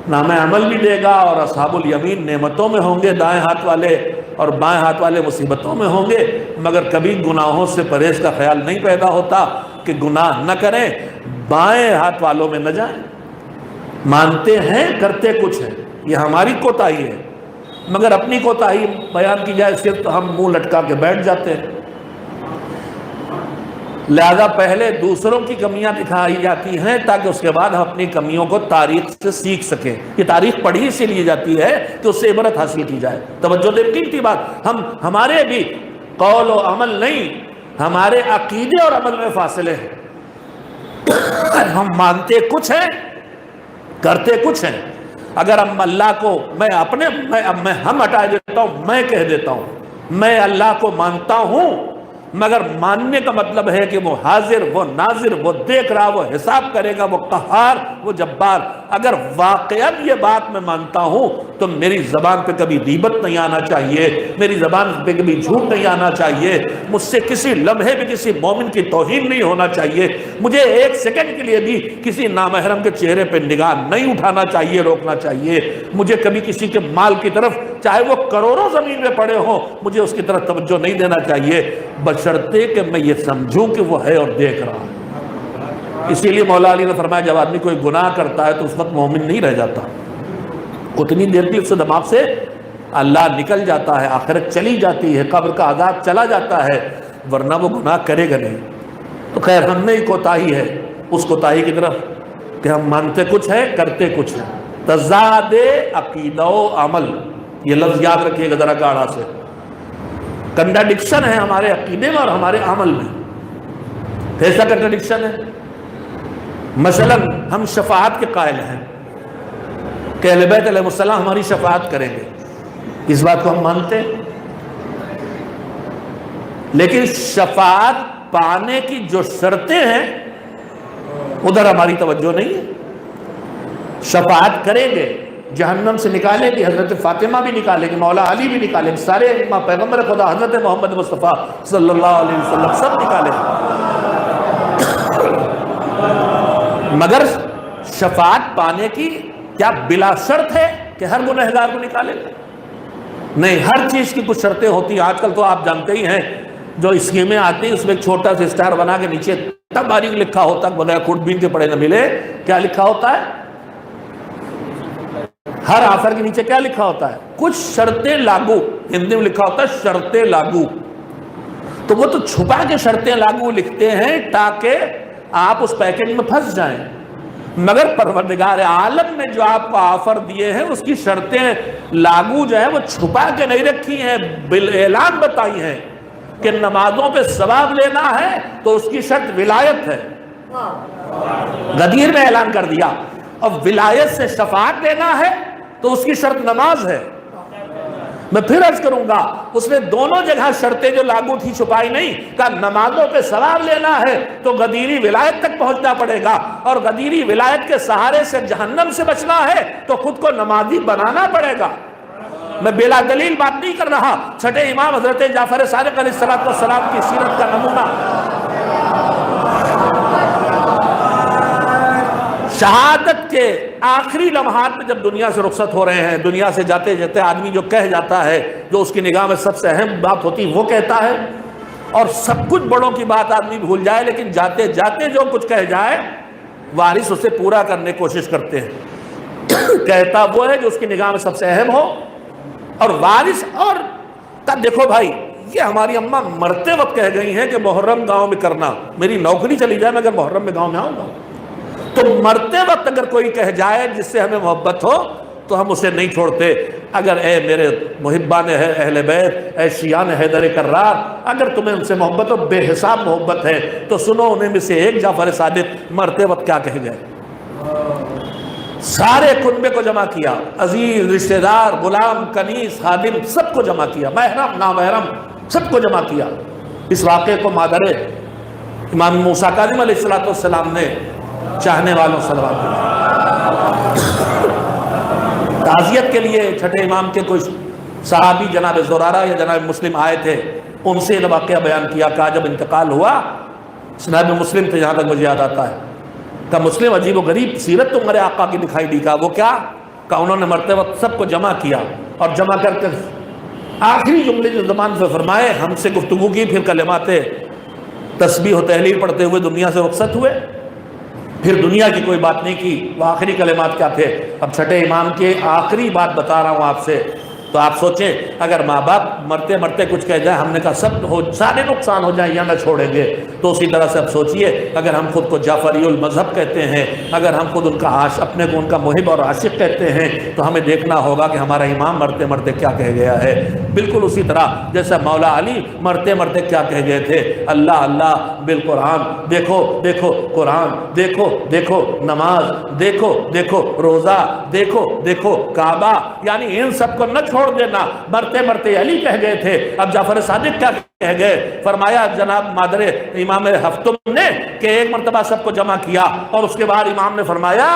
S1: نام عمل بھی دے گا، اور اصحاب الیمین نعمتوں میں ہوں گے دائیں ہاتھ والے. اور بائیں ہاتھ والے مصیبتوں میں ہوں گے، مگر کبھی گناہوں سے پرہیز کا خیال نہیں پیدا ہوتا کہ گناہ نہ کریں، بائیں ہاتھ والوں میں نہ جائیں۔ مانتے ہیں کرتے کچھ ہیں، یہ ہماری کوتاہی ہے، مگر اپنی کوتاہی بیان کی جائے صرف تو ہم منہ لٹکا کے بیٹھ جاتے ہیں۔ لہذا پہلے دوسروں کی کمیاں دکھائی جاتی ہیں تاکہ اس کے بعد ہم اپنی کمیوں کو تاریخ سے سیکھ سکیں۔ یہ تاریخ پڑھی اسی لیے جاتی ہے کہ اس سے عبرت حاصل کی جائے۔ توجہ دے، قیمتی بات، ہمارے بھی قول و عمل نہیں، ہمارے عقیدے اور عمل میں فاصلے ہیں۔ ہم مانتے کچھ ہیں، کرتے کچھ ہیں۔ اگر ہم اللہ کو ہم ہٹا دیتا ہوں، میں کہہ دیتا ہوں میں اللہ کو مانتا ہوں، مگر ماننے کا مطلب ہے کہ وہ حاضر، وہ ناظر، وہ دیکھ رہا، وہ حساب کرے گا، وہ قہار، وہ جبار۔ اگر واقعاً یہ بات میں مانتا ہوں تو میری زبان پہ کبھی غیبت نہیں آنا چاہیے، میری زبان پہ کبھی جھوٹ نہیں آنا چاہیے، مجھ سے کسی لمحے بھی کسی مومن کی توہین نہیں ہونا چاہیے، مجھے ایک سیکنڈ کے لیے بھی کسی نامحرم کے چہرے پہ نگاہ نہیں اٹھانا چاہیے، روکنا چاہیے، مجھے کبھی کسی کے مال کی طرف چاہے وہ کروڑوں زمین میں پڑے ہوں مجھے اس کی طرف توجہ نہیں دینا چاہیے، بشرطے کہ میں یہ سمجھوں کہ وہ ہے اور دیکھ رہا ہے۔ اسی لیے مولا علی نے فرمایا جب آدمی کوئی گناہ کرتا ہے تو اس وقت مومن نہیں رہ جاتا، اتنی دیر کے اس سے دماغ سے اللہ نکل جاتا ہے، آخرت چلی جاتی ہے، قبر کا عذاب چلا جاتا ہے، ورنہ وہ گناہ کرے گا نہیں۔ تو خیر ہم میں ہی کوتاہی ہے اس کوتاہی کی طرف کہ ہم مانتے کچھ ہے کرتے کچھ ہے۔ تضاد عقیدہ و عمل، یہ لفظ یاد رکھیے گا ذرا گاڑھا سے، کنٹراڈکشن ہے ہمارے عقیدے میں اور ہمارے عمل میں۔ کیسا کنٹراڈکشن ہے؟ مثلا ہم شفاعت کے قائل ہیں کہ اہل بیت علیہ السلام ہماری شفاعت کریں گے، اس بات کو ہم مانتے ہیں، لیکن شفاعت پانے کی جو شرطیں ہیں ادھر ہماری توجہ نہیں ہے۔ شفاعت کریں گے، جہنم سے نکالیں گے، حضرت فاطمہ بھی نکالیں گے، مولا علی بھی نکالیں گے، سارے پیغمبر خدا حضرت محمد مصطفیٰ صلی اللہ علیہ وسلم سب نکالیں گے، مگر شفاعت پانے کی کیا بلا شرط ہے کہ ہر گنہگار کو نکالیں گے؟ نہیں، ہر چیز کی کچھ شرطیں ہوتی ہیں۔ آج کل تو آپ جانتے ہی ہیں جو اسکیمیں آتی ہیں اس میں ایک چھوٹا سا اسٹار بنا کے نیچے تب باریک لکھا ہوتا ہے، بغیر خود بین کے پڑھے نہ ملے، کیا لکھا ہوتا ہے؟ ہر آفر کے نیچے کیا لکھا ہوتا ہے؟ کچھ شرطیں لاگو، ہندی میں لکھا ہوتا ہے شرطیں لاگو۔ تو وہ تو چھپا کے شرطیں لاگو لکھتے ہیں تاکہ آپ اس پیکج میں پھنس جائیں، مگر پروردگار عالم نے جو آپ کو آفر دیے ہیں اس کی شرطیں لاگو جو ہے وہ چھپا کے نہیں رکھی ہیں، بالاعلان بتائی ہیں کہ نمازوں پہ ثواب لینا ہے تو اس کی شرط ولایت ہے، غدیر میں اعلان کر دیا، اور ولایت سے شفاعت لینا ہے تو اس کی شرط نماز ہے۔ میں پھر عرض کروں گا، اس نے دونوں جگہ شرطیں جو لاگو تھی چھپائی نہیں، کہا نمازوں پہ ثواب لینا ہے تو غدیری ولایت تک پہنچنا پڑے گا، اور غدیری ولایت کے سہارے سے جہنم سے بچنا ہے تو خود کو نمازی بنانا پڑے گا۔ میں بلا دلیل بات نہیں کر رہا، چھٹے امام حضرت جعفر صادق علیہ السلام کی سیرت کا نمونہ، شہادت کے آخری لمحات میں جب دنیا سے رخصت ہو رہے ہیں، دنیا سے جاتے جاتے آدمی جو کہہ جاتا ہے، جو اس کی نگاہ میں سب سے اہم بات ہوتی وہ کہتا ہے، اور سب کچھ بڑوں کی بات آدمی بھول جائے، لیکن جاتے جاتے جو کچھ کہہ جائے وارث اسے پورا کرنے کی کوشش کرتے ہیں۔ کہتا وہ ہے جو اس کی نگاہ میں سب سے اہم ہو، اور وارث اور تب دیکھو بھائی یہ ہماری اماں مرتے وقت کہہ گئی ہیں کہ محرم گاؤں میں کرنا، میری نوکری چلی جائے میں اگر محرم میں گاؤں میں آؤں گا، تو مرتے وقت اگر کوئی کہہ جائے جس سے ہمیں محبت ہو تو ہم اسے نہیں چھوڑتے۔ اگر اے میرے محبان اہل بیت، اے شیعان حیدر کرار، اگر تمہیں ان سے محبت ہو، بے حساب محبت ہے، تو سنو انہیں میں سے ایک جعفر صادق مرتے وقت کیا کہہ گئے۔ سارے کنبے کو جمع کیا، عزیز، رشتہ دار، غلام، کنیز، خادم، سب کو جمع کیا، محرم نامحرم سب کو جمع کیا۔ اس واقعے کو مادر امام موسیٰ کاظم علیہ السلام نے چاہنے والوں صلوات تعزیت کے لیے چھٹے امام کے کچھ صحابی جناب زرارہ یا جناب مسلم آئے تھے، ان سے یہ واقعہ بیان کیا، کہا جب انتقال ہوا، جناب مسلم تھے جہاں تک مجھے یاد آتا ہے، کہا مسلم عجیب و غریب سیرت تمہارے آقا کی دکھائی دی، کہا وہ کیا؟ کہا انہوں نے مرتے وقت سب کو جمع کیا، اور جمع کر کے آخری جملے جو زبان سے فرمائے، ہم سے گفتگو کی، پھر کلمات تسبیح و تحلیل پڑھتے ہوئے دنیا سے رخصت ہوئے، پھر دنیا کی کوئی بات نہیں کی۔ وہ آخری کلمات کیا تھے؟ اب چھٹے امام کے آخری بات بتا رہا ہوں آپ سے، تو آپ سوچیں اگر ماں باپ مرتے مرتے کچھ کہہ جائیں، ہم نے کہا سارے نقصان ہو جائیں یا نہ چھوڑیں گے، تو اسی طرح سے اب سوچئے اگر ہم خود کو جعفری المذہب کہتے ہیں، اگر ہم خود ان کا اپنے کو ان کا محب اور عاشق کہتے ہیں، تو ہمیں دیکھنا ہوگا کہ ہمارا امام مرتے مرتے کیا کہہ گیا ہے۔ بالکل اسی طرح جیسا مولا علی مرتے مرتے کیا کہہ گئے تھے، اللہ اللہ بالقرآن، دیکھو دیکھو قرآن، دیکھو دیکھو نماز، دیکھو دیکھو روزہ، دیکھو دیکھو کعبہ، یعنی ان سب کو نہ چھوڑ دینا۔ مرتے مرتے علی کہہ گئے تھے، اب جعفر صادق کیا کہہ گئے؟ فرمایا جناب مادر امام ہفتم نے کہ ایک مرتبہ سب کو جمع کیا، اور اس کے بعد امام نے فرمایا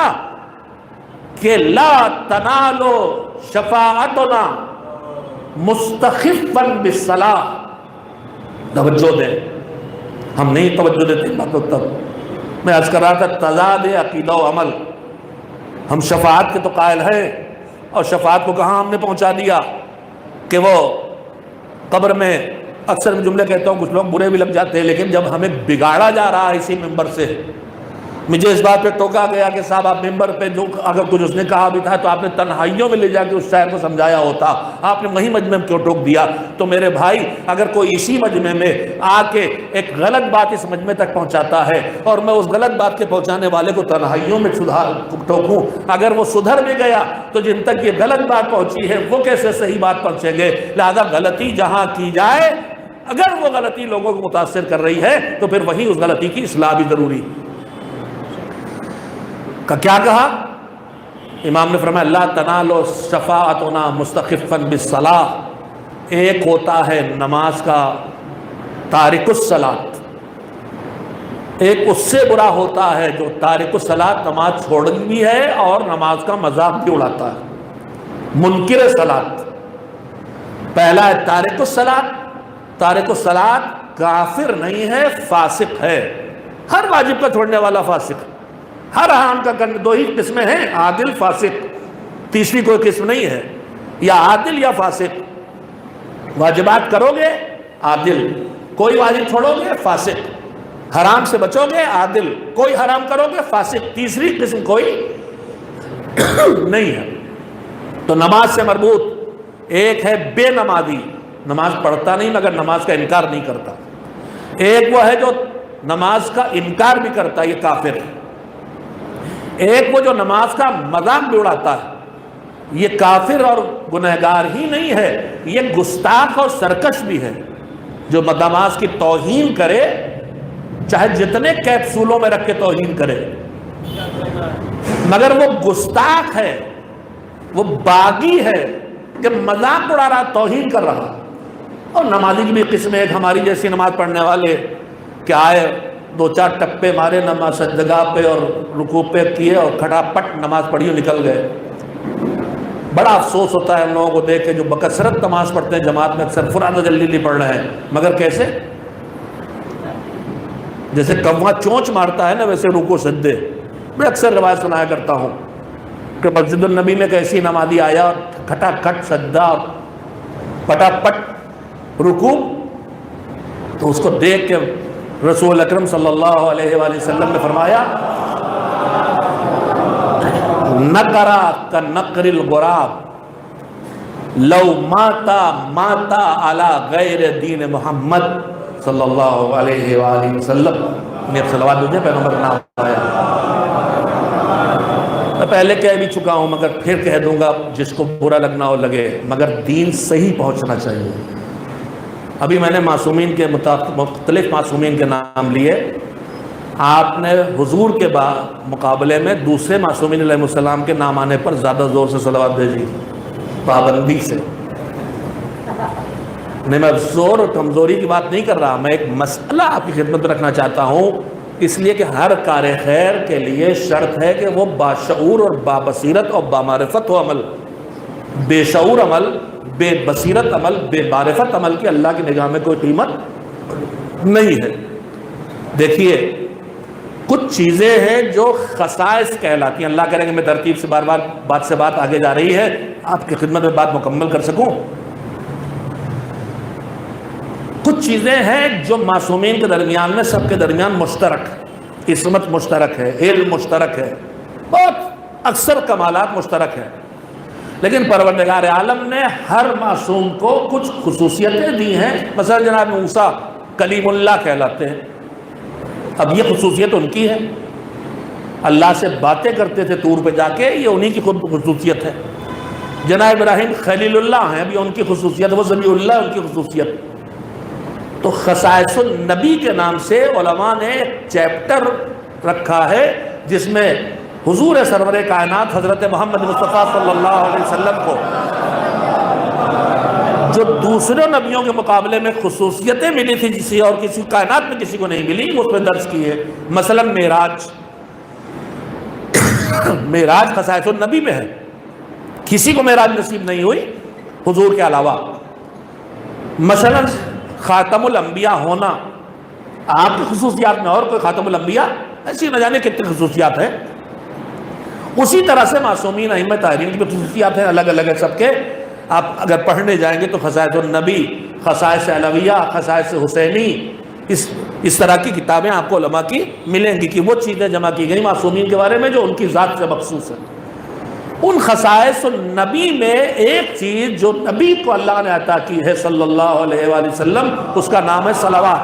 S1: کہ لا تنالو شفاعتنا مستخفا بالصلاۃ۔ توجہ دیں، ہم نہیں توجہ دیتے باتوں تب۔ میں عرض کر رہا تھا تضاد عقیدہ و عمل، ہم شفاعت کے تو قائل ہیں، اور شفاعت کو کہاں ہم نے پہنچا دیا کہ وہ قبر میں، اکثر میں جملے کہتا ہوں کچھ لوگ برے بھی لگ جاتے ہیں، لیکن جب ہمیں بگاڑا جا رہا ہے اسی ممبر سے، مجھے اس بات پہ ٹوکا گیا کہ صاحب آپ ممبر پہ جو اگر کچھ اس نے کہا بھی تھا تو آپ نے تنہائیوں میں لے جا کے اس شاعر کو سمجھایا ہوتا، آپ نے وہی مجمع میں کیوں ٹوک دیا؟ تو میرے بھائی اگر کوئی اسی مجمع میں آ کے ایک غلط بات اس مجمع تک پہنچاتا ہے، اور میں اس غلط بات کے پہنچانے والے کو تنہائیوں میں ٹوکوں، اگر وہ سدھر بھی گیا تو جن تک یہ غلط بات پہنچی ہے وہ کیسے صحیح بات پہنچیں گے؟ لہذا غلطی جہاں کی جائے، اگر وہ غلطی لوگوں کو متاثر کر رہی ہے تو پھر وہی اس غلطی کی اصلاح بھی ضروری کا۔ کیا کہا امام نے؟ فرمایا لا تنالو شفاعتنا مستخفا بالصلاۃ۔ ایک ہوتا ہے نماز کا تارک الصلاۃ، ایک اس سے برا ہوتا ہے جو تارک الصلاۃ نماز چھوڑ بھی ہے اور نماز کا مذاق بھی اڑاتا ہے، منکر صلاۃ۔ پہلا ہے تارک الصلاۃ، تارک الصلاۃ کافر نہیں ہے، فاسق ہے، ہر واجب کا چھوڑنے والا فاسق، ہر حرام کا کرنے، دو ہی قسمیں ہیں، عادل فاسق، تیسری کوئی قسم نہیں ہے، یا عادل یا فاسق۔ واجبات کرو گے عادل، کوئی واجب چھوڑو گے فاسق، حرام سے بچو گے عادل، کوئی حرام کرو گے فاسق، تیسری قسم کوئی نہیں ہے۔ تو نماز سے مربوط ایک ہے بے نمازی، نماز پڑھتا نہیں مگر نماز کا انکار نہیں کرتا، ایک وہ ہے جو نماز کا انکار بھی کرتا ہے، یہ کافر ہے، ایک وہ جو نماز کا مذاق بھی اڑاتا ہے، یہ کافر اور گنہگار ہی نہیں ہے، یہ گستاخ اور سرکش بھی ہے، جو نماز کی توہین کرے، چاہے جتنے کیپسولوں میں رکھ کے توہین کرے، مگر وہ گستاخ ہے، وہ باغی ہے کہ مذاق اڑا رہا، توہین کر رہا۔ اور نمازی کی بھی قسم ایک ہماری جیسی نماز پڑھنے والے کہ آئے دو چار ٹپے مارے نماز سجدگاہ پہ اور رکوع پہ کیے اور کھٹا پٹ نماز پڑھی اور نکل گئے۔ بڑا افسوس ہوتا ہے ہم لوگوں کو دیکھ کے جو بکثرت نماز پڑھتے ہیں جماعت میں، اکثر فرادہ جلدی نہیں پڑھ رہے ہیں، مگر کیسے؟ جیسے کوا چونچ مارتا ہے نا ویسے رکوع سجدے۔ میں اکثر روایت سنایا کرتا ہوں کہ مسجد النبی میں ایک ایسی نمازی آیا، کھٹا کھٹ سجدہ پٹا پٹ رکوع، تو اس کو دیکھ کے رسول اکرم صلی اللہ علیہ وآلہ وسلم نے فرمایا نقرا کنقر الغراب لو ماتا ماتا علی غیر دین محمد صلی اللہ علیہ وآلہ وسلم۔ میں صلوات دو پیغمبر کا نام آیا، میں پہلے کہہ بھی چکا ہوں مگر پھر کہہ دوں گا، جس کو برا لگنا ہو لگے، مگر دین صحیح پہنچنا چاہیے۔ ابھی میں نے معصومین کے مختلف معصومین کے نام لیے، آپ نے حضور کے مقابلے میں دوسرے معصومین علیہ السلام کے نام آنے پر زیادہ زور سے صلوات بھیجی، پابندی سے۔ نہیں، میں زور اور کمزوری کی بات نہیں کر رہا، میں ایک مسئلہ آپ کی خدمت میں رکھنا چاہتا ہوں، اس لیے کہ ہر کار خیر کے لیے شرط ہے کہ وہ باشعور اور بابصیرت اور بامعرفت ہو عمل۔ بے شعور عمل، بے بصیرت عمل، بے معرفت عمل کی اللہ کی نگاہ میں کوئی قیمت نہیں ہے۔ دیکھیے کچھ چیزیں ہیں جو خصائص کہلاتی ہیں، اللہ کریں کہ میں ترتیب سے بار بار بات آگے جا رہی ہے، آپ کی خدمت میں بات مکمل کر سکوں۔ کچھ چیزیں ہیں جو معصومین کے درمیان میں سب کے درمیان مشترک ہے، عصمت مشترک ہے، علم مشترک ہے، بہت اکثر کمالات مشترک ہیں، لیکن پروردگار عالم نے ہر معصوم کو کچھ خصوصیتیں دی ہیں۔ مثلا جناب موسیٰ کلیم اللہ کہلاتے ہیں، اب یہ خصوصیت ان کی ہے، اللہ سے باتیں کرتے تھے طور پہ جا کے، یہ انہی کی خود خصوصیت ہے۔ جناب ابراہیم خلیل اللہ ہیں، ابھی ان کی خصوصیت، وہ ذبیح اللہ ان کی خصوصیت۔ تو خصائص النبی کے نام سے علماء نے ایک چیپٹر رکھا ہے جس میں حضور سرور کائنات حضرت محمد مصطفیٰ صلی اللہ علیہ وسلم کو جو دوسرے نبیوں کے مقابلے میں خصوصیتیں ملی تھی جسی اور کسی کائنات میں کسی کو نہیں ملی، اس میں درج کی ہے۔ مثلا معراج خصائص النبی میں ہے، کسی کو معراج نصیب نہیں ہوئی حضور کے علاوہ۔ مثلا خاتم الانبیاء ہونا آپ کی خصوصیات میں، اور کوئی خاتم الانبیاء ایسی نہ جانے کتنی خصوصیات ہیں۔ اسی طرح سے معصومین ائمہ طاہرین کی خصوصیات ہیں، الگ الگ ہے سب کے۔ آپ اگر پڑھنے جائیں گے تو خصائص النبی، خصائص علویہ، خصائص حسینی، اس طرح کی کتابیں آپ کو علماء کی ملیں گی کہ وہ چیزیں جمع کی گئی معصومین کے بارے میں جو ان کی ذات سے مخصوص ہے۔ ان خصائص النبی میں ایک چیز جو نبی کو اللہ نے عطا کی ہے صلی اللہ علیہ وآلہ وسلم، اس کا نام ہے صلوات۔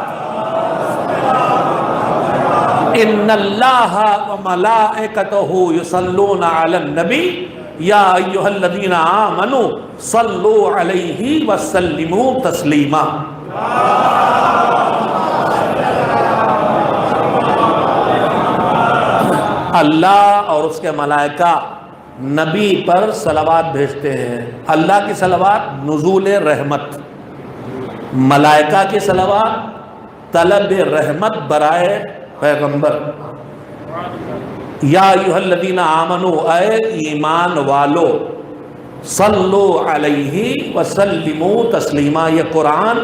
S1: ان اللہ وملائکتہ یصلون علی النبی یا ایھا الذین آمنوا صلوا علیہ وسلموا تسلیما۔ اللہ اور اس کے ملائکہ نبی پر صلوات بھیجتے ہیں۔ اللہ کی صلوات نزول رحمت، ملائکہ کی صلوات طلب رحمت برائے پیغمبر۔ یا ایھا الذین آمنوا، اے ایمان والو، صلو علیہ وسلموا تسلیما۔ یہ قرآن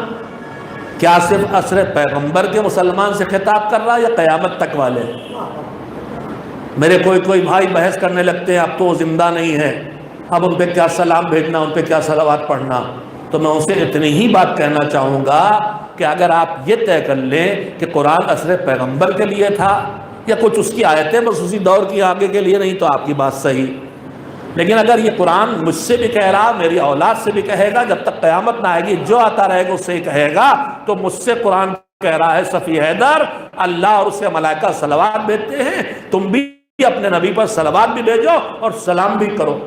S1: کیا صرف عصر پیغمبر کے مسلمان سے خطاب کر رہا ہے یا قیامت تک والے؟ میرے کوئی بھائی بحث کرنے لگتے ہیں اب تو وہ زندہ نہیں ہے، اب ان پہ کیا سلام بھیجنا، ان پہ کیا صلوات پڑھنا۔ تو میں ان سے اتنی ہی بات کہنا چاہوں گا کہ اگر آپ یہ طے کر لیں کہ قرآن عصر پیغمبر کے لیے تھا یا کچھ اس کی آیتیں بس اسی دور کی آگے کے لیے، نہیں تو آپ کی بات صحیح۔ لیکن اگر یہ قرآن مجھ سے بھی کہہ رہا، میری اولاد سے بھی کہے گا، جب تک قیامت نہ آئے گی جو آتا رہے گا اس سے ہی کہے گا، تو مجھ سے قرآن کہہ رہا ہے صفی حیدر اللہ اور اس کے ملائکہ صلوات بھیجتے ہیں، تم بھی اپنے نبی پر صلوات بھی بھیجو اور سلام بھی کرو۔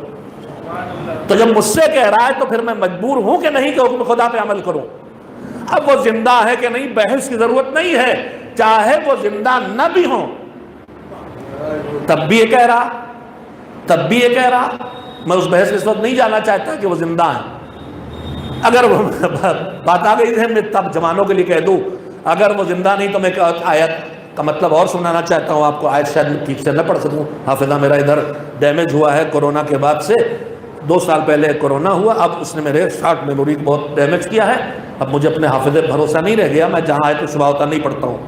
S1: تو جب مجھ سے کہہ رہا ہے تو پھر میں مجبور ہوں کہ نہیں کہ حکم خدا پہ عمل کروں۔ اب وہ زندہ ہے کہ نہیں بحث کی ضرورت نہیں ہے، چاہے وہ زندہ نہ بھی ہوں تب بھی یہ کہہ رہا، میں اس بحث اس وقت نہیں جانا چاہتا کہ وہ زندہ ہیں۔ اگر وہ بات آ گئی ہے میں تب جوانوں کے لیے کہہ دوں، اگر وہ زندہ نہیں تو میں آیت کا مطلب اور سنانا چاہتا ہوں آپ کو، آیت شاید ٹھیک سے نہ پڑھ سکوں، حافظہ میرا ادھر ڈیمیج ہوا ہے کورونا کے بعد سے۔ 2 سال پہلے کورونا ہوا، اب اس نے میرے شارٹ میموری کو بہت ڈیمیج کیا ہے، اب مجھے اپنے حافظے بھروسہ نہیں رہ گیا، میں جہاں آیت شبہ ہوتا نہیں پڑھتا ہوں۔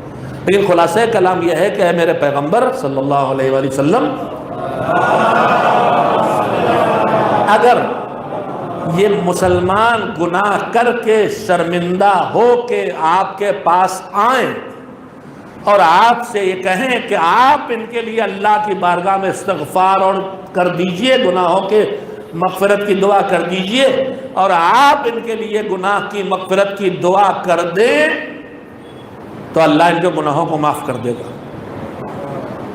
S1: لیکن خلاصہ کلام یہ ہے کہ اے میرے پیغمبر صلی اللہ علیہ وآلہ وسلم، اگر یہ مسلمان گناہ کر کے شرمندہ ہو کے آپ کے پاس آئیں اور آپ سے یہ کہیں کہ آپ ان کے لیے اللہ کی بارگاہ میں استغفار اور کر دیجئے، گناہوں کے مغفرت کی دعا کر دیجئے، اور آپ ان کے لیے گناہ کی مغفرت کی دعا کر دیں تو اللہ ان کے گناہوں کو معاف کر دے گا۔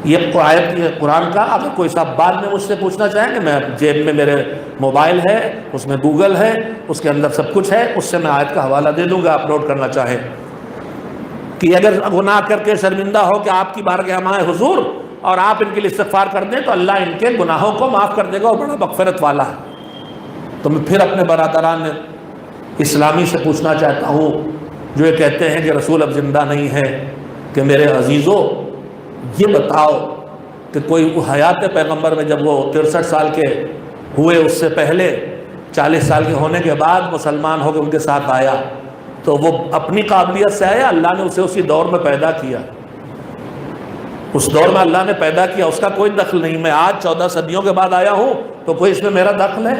S1: یہ آیت قرآن کا، اگر کوئی صاحب بعد میں مجھ سے پوچھنا چاہیں کہ میں جیب میں میرے موبائل ہے، اس میں گوگل ہے، اس کے اندر سب کچھ ہے، اس سے میں آیت کا حوالہ دے دوں گا، اپلوڈ کرنا چاہیں کہ اگر گناہ کر کے شرمندہ ہو کہ آپ کی بارگاہ میں آئے حضور اور آپ ان کے لیے استغفار کر دیں تو اللہ ان کے گناہوں کو معاف کر دے گا اور بڑا مغفرت والا ہے۔ تو میں پھر اپنے برادران اسلامی سے پوچھنا چاہتا ہوں جو یہ کہتے ہیں کہ رسول اب زندہ نہیں ہے، کہ میرے عزیزوں یہ بتاؤ کہ کوئی حیات پیغمبر میں جب وہ 63 سال کے ہوئے، اس سے پہلے 40 سال کے ہونے کے بعد مسلمان ہو کے ان کے ساتھ آیا، تو وہ اپنی قابلیت سے آیا، اللہ نے اسے اسی دور میں پیدا کیا، اس دور میں اللہ نے پیدا کیا، اس کا کوئی دخل نہیں۔ میں آج 14 صدیوں کے بعد آیا ہوں تو کوئی اس میں میرا دخل ہے؟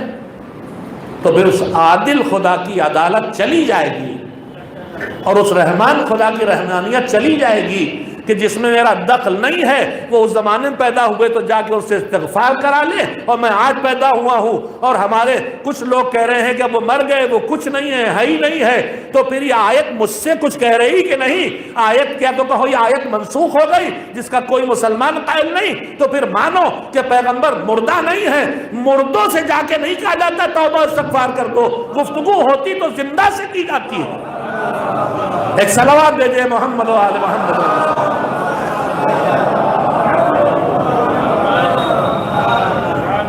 S1: تو پھر اس عادل خدا کی عدالت چلی جائے گی اور اس رحمان خدا کی رحمانیت چلی جائے گی کہ جس میں میرا دخل نہیں ہے، وہ اس زمانے میں پیدا ہوئے تو جا کے اس سے استغفار کرا لے، اور میں آج پیدا ہوا ہوں اور ہمارے کچھ لوگ کہہ رہے ہیں کہ وہ مر گئے، وہ کچھ نہیں ہے، ہے ہی نہیں ہے، تو پھر یہ آیت مجھ سے کچھ کہہ رہی کہ نہیں؟ آیت کیا تو کہو یہ آیت منسوخ ہو گئی جس کا کوئی مسلمان قائل نہیں، تو پھر مانو کہ پیغمبر مردہ نہیں ہے، مردوں سے جا کے نہیں کہا جاتا توبہ استغفار کر دو، گفتگو ہوتی تو زندہ سے کی جاتی ہے۔ ایک صلوات بھیجے محمد و آل محمد۔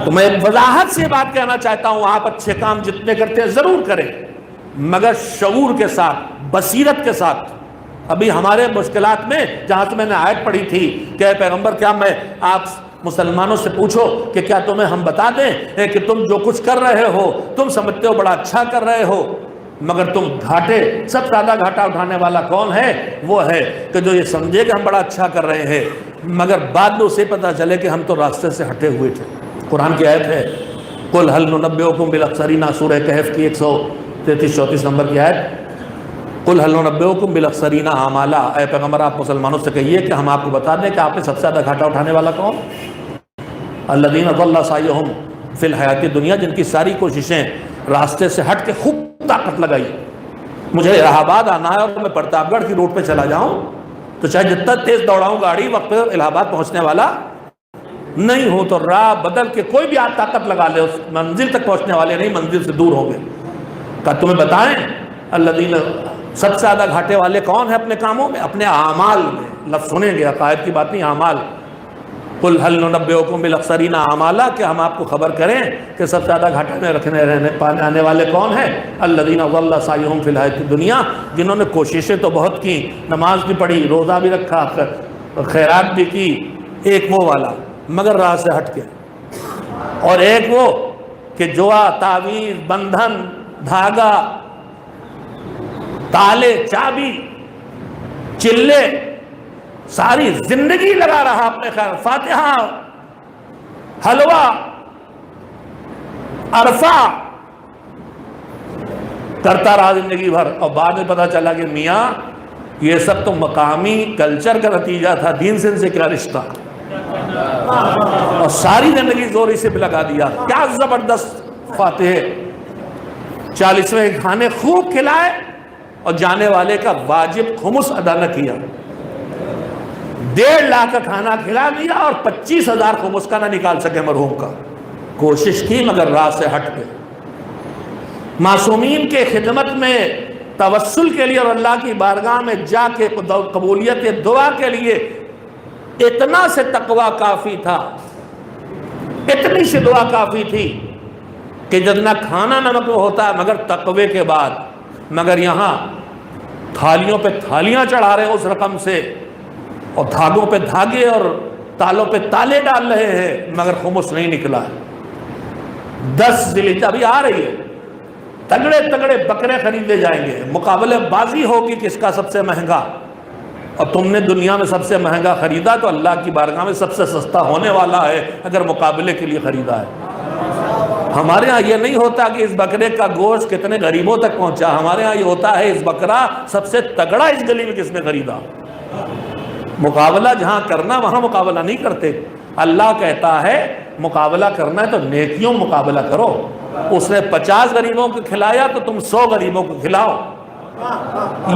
S1: تو میں وضاحت سے بات کہنا چاہتا ہوں، آپ اچھے کام جتنے کرتے ہیں ضرور کریں، مگر شعور کے ساتھ، بصیرت کے ساتھ۔ ابھی ہمارے مشکلات میں جہاں سے میں نے آیت پڑھی تھی کہ اے پیغمبر کیا میں آپ مسلمانوں سے پوچھو کہ کیا تمہیں ہم بتا دیں کہ تم جو کچھ کر رہے ہو تم سمجھتے ہو بڑا اچھا کر رہے ہو، مگر تم گھاٹے سب سے زیادہ گھاٹا اٹھانے والا کون ہے؟ وہ ہے کہ جو یہ سمجھے کہ ہم بڑا اچھا کر رہے ہیں مگر بعد میں اسے پتہ چلے کہ ہم تو راستے سے ہٹے ہوئے تھے۔ قرآن کی آیت ہے قُلْ هَلْ نُنَبِّئُكُمْ بِالْأَخْسَرِينَ سورہ کہف کی 133-34 نمبر کی آیت، قُلْ هَلْ نُنَبِّئُكُمْ بِالْأَخْسَرِينَ أَعْمَالًا، اے پیغمبر آپ مسلمانوں سے کہیے کہ ہم آپ کو بتا دیں کہ آپ نے سب سے زیادہ گھاٹا اٹھانے والا کون؟ الَّذِينَ ضَلَّ سَعْيُهُمْ فِي الْحَيَاةِ الدُّنْيَا، جن کی ساری کوششیں راستے سے ہٹ کے خوب طاقت لگائی، مجھے الہ آباد آنا ہے اور میں پرتاپ گڑھ کی روٹ پہ چلا جاؤں تو چاہے جتنا تیز دوڑاؤں گاڑی وقت پہ الہ آباد پہنچنے والا نہیں ہو، تو راہ بدل کے کوئی بھی آپ طاقت لگا لے اس منزل تک پہنچنے والے نہیں، منزل سے دور ہوں گے۔ کہ تمہیں بتائیں الذین، سب سے زیادہ گھاٹے والے کون ہیں اپنے کاموں میں؟ اپنے اعمال میں۔ لفظ سنیں گے، عقائد کی بات نہیں، اعمال۔ قُلْ هَلْ نُنَبِّئُكُمْ بِالْأَخْسَرِينَ أَعْمَالًا، کہ ہم آپ کو خبر کریں کہ سب سے زیادہ گھاٹے میں رہنے آنے والے کون ہیں؟ الَّذِينَ ضَلَّ سَعْيُهُمْ فِي الْحَيَاةِ الدُّنْيَا، جنہوں نے کوششیں تو بہت کی، نماز بھی پڑھی، روزہ بھی رکھا، خیرات بھی کی، ایک وہ والا مگر راہ سے ہٹ کے، اور ایک وہ کہ جوا، تعویذ، بندھن، دھاگا، تالے، چابی، چلے، ساری زندگی لگا رہا اپنے خیر، فاتحہ، حلوہ، عرفہ کرتا رہا زندگی بھر، اور بعد میں پتا چلا کہ میاں یہ سب تو مقامی کلچر کا نتیجہ تھا، دین سے کیا رشتہ، اور ساری زندگی زوری سے لگا دیا۔ کیا زبردست فاتح، 40ویں کھانے خوب کھلائے اور جانے والے کا واجب خمس ادا نہ کیا، 1.5 لاکھ کا کھانا کھلا دیا اور 25,000 خمس کا نہ نکال سکے مرحوم کا۔ کوشش کی مگر راہ سے ہٹ گئے۔ معصومین کے خدمت میں توسل کے لیے اور اللہ کی بارگاہ میں جا کے قبولیت دعا کے لیے اتنا سے تقوی کافی تھا، اتنی سی دعا کافی تھی کہ جب نہ کھانا نمک ہوتا ہے مگر تقوی کے بعد، مگر یہاں تھالیوں پہ تھالیاں چڑھا رہے ہیں اس رقم سے، اور دھاگوں پہ دھاگے اور تالوں پہ تالے ڈال رہے ہیں مگر خمس نہیں نکلا ہے۔ 10 ذی الحجہ ابھی آ رہی ہے، تگڑے تگڑے بکرے خریدے جائیں گے، مقابلے بازی ہوگی کس کا سب سے مہنگا، اور تم نے دنیا میں سب سے مہنگا خریدا تو اللہ کی بارگاہ میں سب سے سستا ہونے والا ہے اگر مقابلے کے لیے خریدا ہے۔ ہمارے ہاں یہ نہیں ہوتا کہ اس بکرے کا گوشت کتنے غریبوں تک پہنچا، ہمارے ہاں یہ ہوتا ہے اس بکرا سب سے تگڑا اس گلی میں کس نے خریدا۔ مقابلہ جہاں کرنا وہاں مقابلہ نہیں کرتے۔ اللہ کہتا ہے مقابلہ کرنا ہے تو نیکیوں مقابلہ کرو، اس نے 50 غریبوں کو کھلایا تو تم 100 غریبوں کو کھلاؤ۔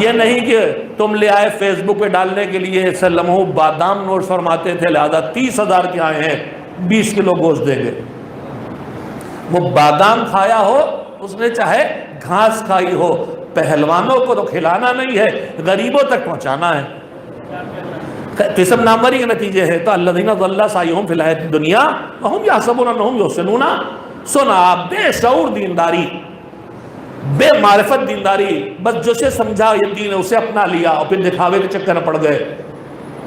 S1: یہ نہیں کہ تم لے آئے فیس بک پہ ڈالنے کے لیے لمحوں بادام نوٹ فرماتے تھے لہذا 30,000 کے آئے ہیں 20 کلو گوشت دیں گے۔ وہ بادام کھایا ہو اس نے چاہے گھاس کھائی ہو، پہلوانوں کو تو کھلانا نہیں ہے، غریبوں تک پہنچانا ہے۔ قسم ناموری کے نتیجے ہے۔ تو الذین ضل سعیہم فی الحیاۃ الدنیا وہم یحسبون انہم یحسنون صنعا، بے شعور دینداری، بے معرفت دینداری، بس جو سے سمجھا یہ دین ہے اسے اپنا لیا اور پھر دکھاوے کے چکر میں پڑ گئے۔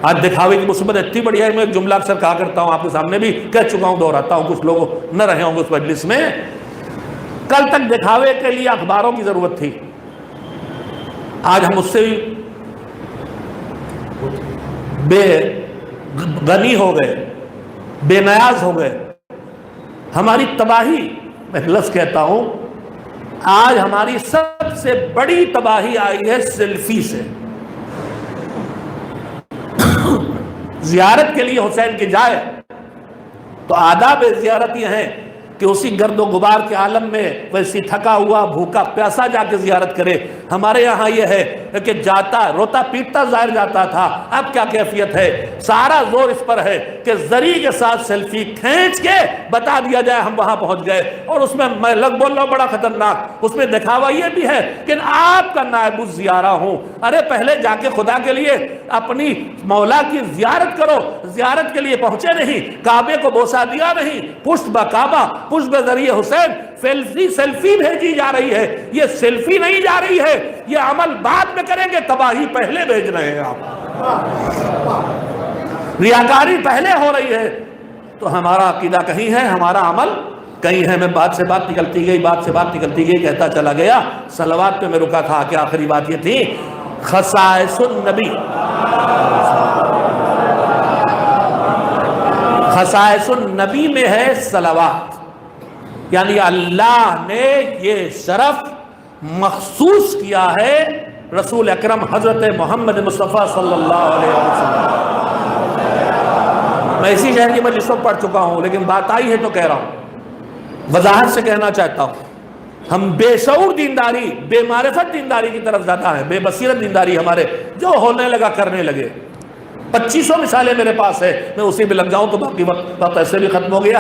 S1: آج دکھاوے کی مصیبت اتنی بڑی ہے، میں ایک جملہ اکثر کہا کرتا ہوں، آپ کے سامنے بھی کہہ چکا ہوں، دہراتا ہوں، کچھ لوگ نہ رہے ہوں گے اس مجلس میں۔ کل تک دکھاوے کے لیے اخباروں کی ضرورت تھی، آج ہم اس سے بے غنی ہو گئے، بے نیاز ہو گئے۔ ہماری تباہی، میں لفظ کہتا ہوں، آج ہماری سب سے بڑی تباہی آئی ہے سیلفی سے۔ زیارت کے لیے حسین کی جائے تو آداب زیارت یہ ہیں کہ اسی گرد و غبار کے عالم میں ویسی تھکا ہوا بھوکا پیاسا جا کے زیارت کرے۔ ہمارے یہاں یہ ہے کہ جاتا روتا پیٹتا ظاہر جاتا تھا، اب کیا کیفیت ہے؟ سارا زور اس پر ہے کہ زری کے ساتھ سیلفی کھینچ کے بتا دیا جائے ہم وہاں پہنچ گئے، اور اس میں میں لگ بول رہا ہوں بڑا خطرناک، اس میں دکھاوا یہ بھی ہے کہ آپ کا نائب الزیارہ ہوں۔ ارے پہلے جا کے خدا کے لیے اپنی مولا کی زیارت کرو، زیارت کے لیے پہنچے نہیں، کعبے کو بوسہ دیا نہیں، پشت بہ کعبہ پشت بہ ذریعہ حسین سیلفی بھیجی جا رہی ہے۔ یہ سیلفی نہیں جا رہی ہے، یہ عمل بعد میں کریں گے، تباہی پہلے بھیج رہے ہیں آپ، ریاکاری پہلے ہو رہی ہے۔ تو ہمارا عقیدہ کہیں ہے، ہمارا عمل کہیں ہے۔ میں بات سے بات نکلتی گئی، بات سے بات نکلتی گئی، کہتا چلا گیا۔ صلوات پہ میں رکا تھا کہ آخری بات یہ تھی، خصائص النبی، خصائص النبی میں ہے صلوات، یعنی اللہ نے یہ شرف مخصوص کیا ہے رسول اکرم حضرت محمد مصطفیٰ صلی اللہ علیہ وسلم۔ میں اسی شہر کی مجلسوں پڑھ چکا ہوں، لیکن بات آئی ہے تو کہہ رہا ہوں، وضاحت سے کہنا چاہتا ہوں۔ ہم بے شعور دینداری، بے معرفت دینداری کی طرف جاتا ہے، بے بصیرت دینداری ہمارے جو ہونے لگا کرنے لگے۔ 2500 مثالیں میرے پاس ہے، میں اسی پہ لگ جاؤں تو باقی وقت ایسے بھی ختم ہو گیا۔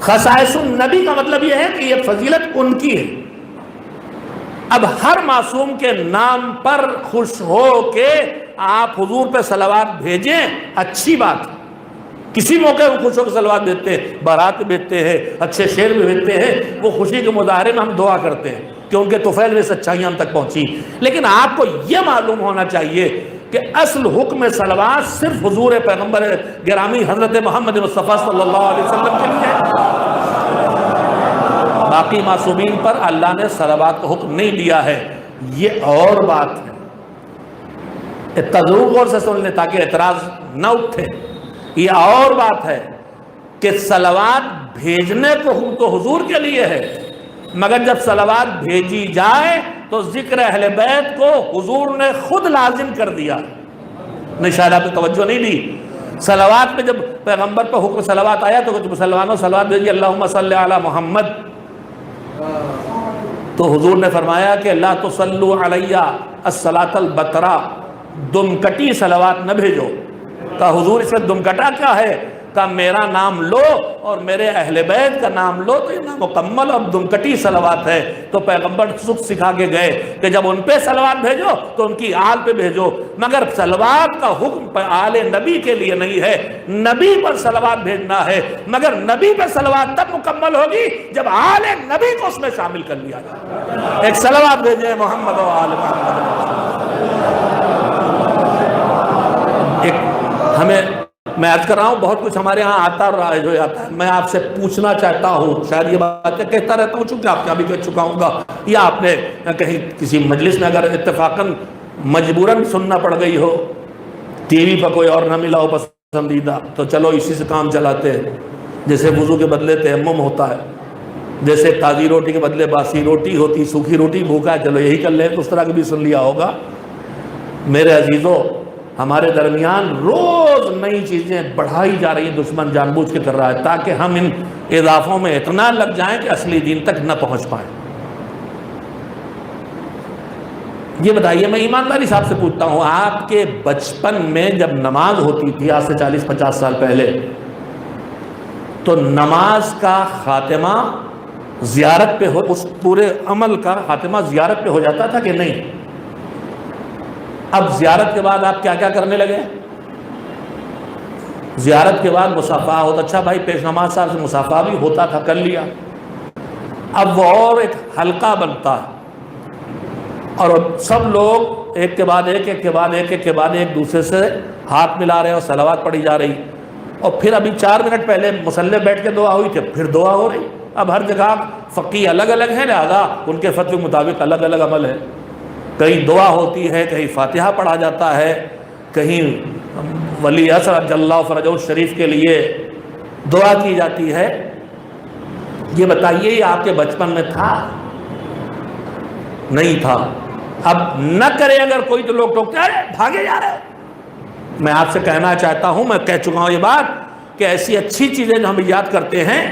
S1: خصائص النبی کا مطلب یہ ہے کہ یہ فضیلت ان کی ہے۔ اب ہر معصوم کے نام پر خوش ہو کے آپ حضور پہ صلوات بھیجیں، اچھی بات ہے۔ کسی موقع میں خوش ہو کے صلوات بھیجتے ہیں، بارات بھیجتے ہیں، اچھے شعر بھی بھیجتے ہیں، وہ خوشی کے مظاہرے میں ہم دعا کرتے ہیں کہ ان کے طفیل میں سچائیاں ہم تک پہنچی۔ لیکن آپ کو یہ معلوم ہونا چاہیے کہ اصل حکم صلوات صرف حضور پیغمبر گرامی حضرت محمد مصطفیٰ صلی اللہ علیہ وسلم کے لیے ہے۔ باقی معصومین پر اللہ نے صلوات کا حکم نہیں دیا ہے، یہ اور بات ہے۔ ضرور غور سے سن لیں تاکہ اعتراض نہ اٹھے۔ یہ اور بات ہے کہ صلوات بھیجنے کو حکم تو حضور کے لیے ہے، مگر جب صلوات بھیجی جائے تو ذکر اہل بیت کو حضور نے خود لازم کر دیا۔ نے شاید آپ نے توجہ نہیں دی۔ صلوات میں جب پیغمبر پر حکم صلوات آیا تو کچھ مسلمانوں صلوات بھیجی، اللہم صلی علی محمد، تو حضور نے فرمایا کہ لا تصلوا علیہ الصلاۃ البترا، دم کٹی صلوات نہ بھیجو۔ کہا حضور اس میں دم کٹا کیا ہے؟ کہا میرا نام لو اور میرے اہل بیت کا نام لو تو یہ نامکمل اور دم کٹی صلوات ہے۔ تو پیغمبر سکھ سکھا کے گئے کہ جب ان پہ صلوات بھیجو تو ان کی آل پہ بھیجو، مگر صلوات کا حکم آل نبی کے لیے نہیں ہے، نبی پر صلوات بھیجنا ہے، مگر نبی پہ صلوات تب مکمل ہوگی جب آل نبی کو اس میں شامل کر لیا جائے۔ ایک صلوات بھیجیں محمد و آل محمد۔ ہمیں میں عرض کر رہا ہوں بہت کچھ ہمارے ہاں آتا اور رائج ہو جاتا ہے۔ میں آپ سے پوچھنا چاہتا ہوں، شاید یہ باتیں کہتا رہتا ہوں چونکہ آپ کا بھی کہہ چکا ہوں گا، یا آپ نے کہیں کسی مجلس میں اگر اتفاقاً مجبوراً سننا پڑ گئی ہو، ٹی وی پر کوئی اور نہ ملا ہو پسندیدہ، تو چلو اسی سے کام چلاتے ہیں۔ جیسے وضو کے بدلے تیمم ہوتا ہے، جیسے تازی روٹی کے بدلے باسی روٹی ہوتی، سوکھی روٹی بھوکا ہے چلو یہی کر لیں، تو اس طرح کی بھی سن لیا ہوگا۔ میرے عزیزوں، ہمارے درمیان روز نئی چیزیں بڑھائی جا رہی ہیں، دشمن جان بوجھ کے کر رہا ہے تاکہ ہم ان اضافوں میں اتنا لگ جائیں کہ اصلی دین تک نہ پہنچ پائیں۔ یہ بتائیے، میں ایمانداری صاحب سے پوچھتا ہوں، آپ کے بچپن میں جب نماز ہوتی تھی آج سے 40-50 سال پہلے، تو نماز کا خاتمہ زیارت پہ اس پورے عمل کا خاتمہ زیارت پہ ہو جاتا تھا کہ نہیں؟ اب زیارت کے بعد آپ کیا کیا کرنے لگے؟ زیارت کے بعد مصافحہ ہوتا، اچھا بھائی پیش نماز صاحب سے مصافحہ بھی ہوتا تھا، کر لیا۔ اب وہ اور ایک حلقہ بنتا ہے اور سب لوگ ایک کے بعد ایک، ایک کے بعد ایک، ایک کے بعد ایک دوسرے سے ہاتھ ملا رہے ہیں اور صلوات پڑھی جا رہی، اور پھر ابھی 4 منٹ پہلے مصلی بیٹھ کے دعا ہوئی تھی، پھر دعا ہو رہی۔ اب ہر جگہ فقی الگ الگ ہیں، لہذا ان کے فتوی مطابق الگ الگ عمل ہے۔ کہیں دعا ہوتی ہے، کہیں فاتحہ پڑھا جاتا ہے، کہیں ولی عصر عجل اللہ فرجہ شریف کے لیے دعا کی جاتی ہے۔ یہ بتائیے یہ آپ کے بچپن میں تھا؟ نہیں تھا۔ اب نہ کرے اگر کوئی تو لوگ ٹوکتے ہیں بھاگے جا رہے۔ میں آپ سے کہنا چاہتا ہوں، میں کہہ چکا ہوں یہ بات، کہ ایسی اچھی چیزیں جو ہم ایجاد کرتے ہیں،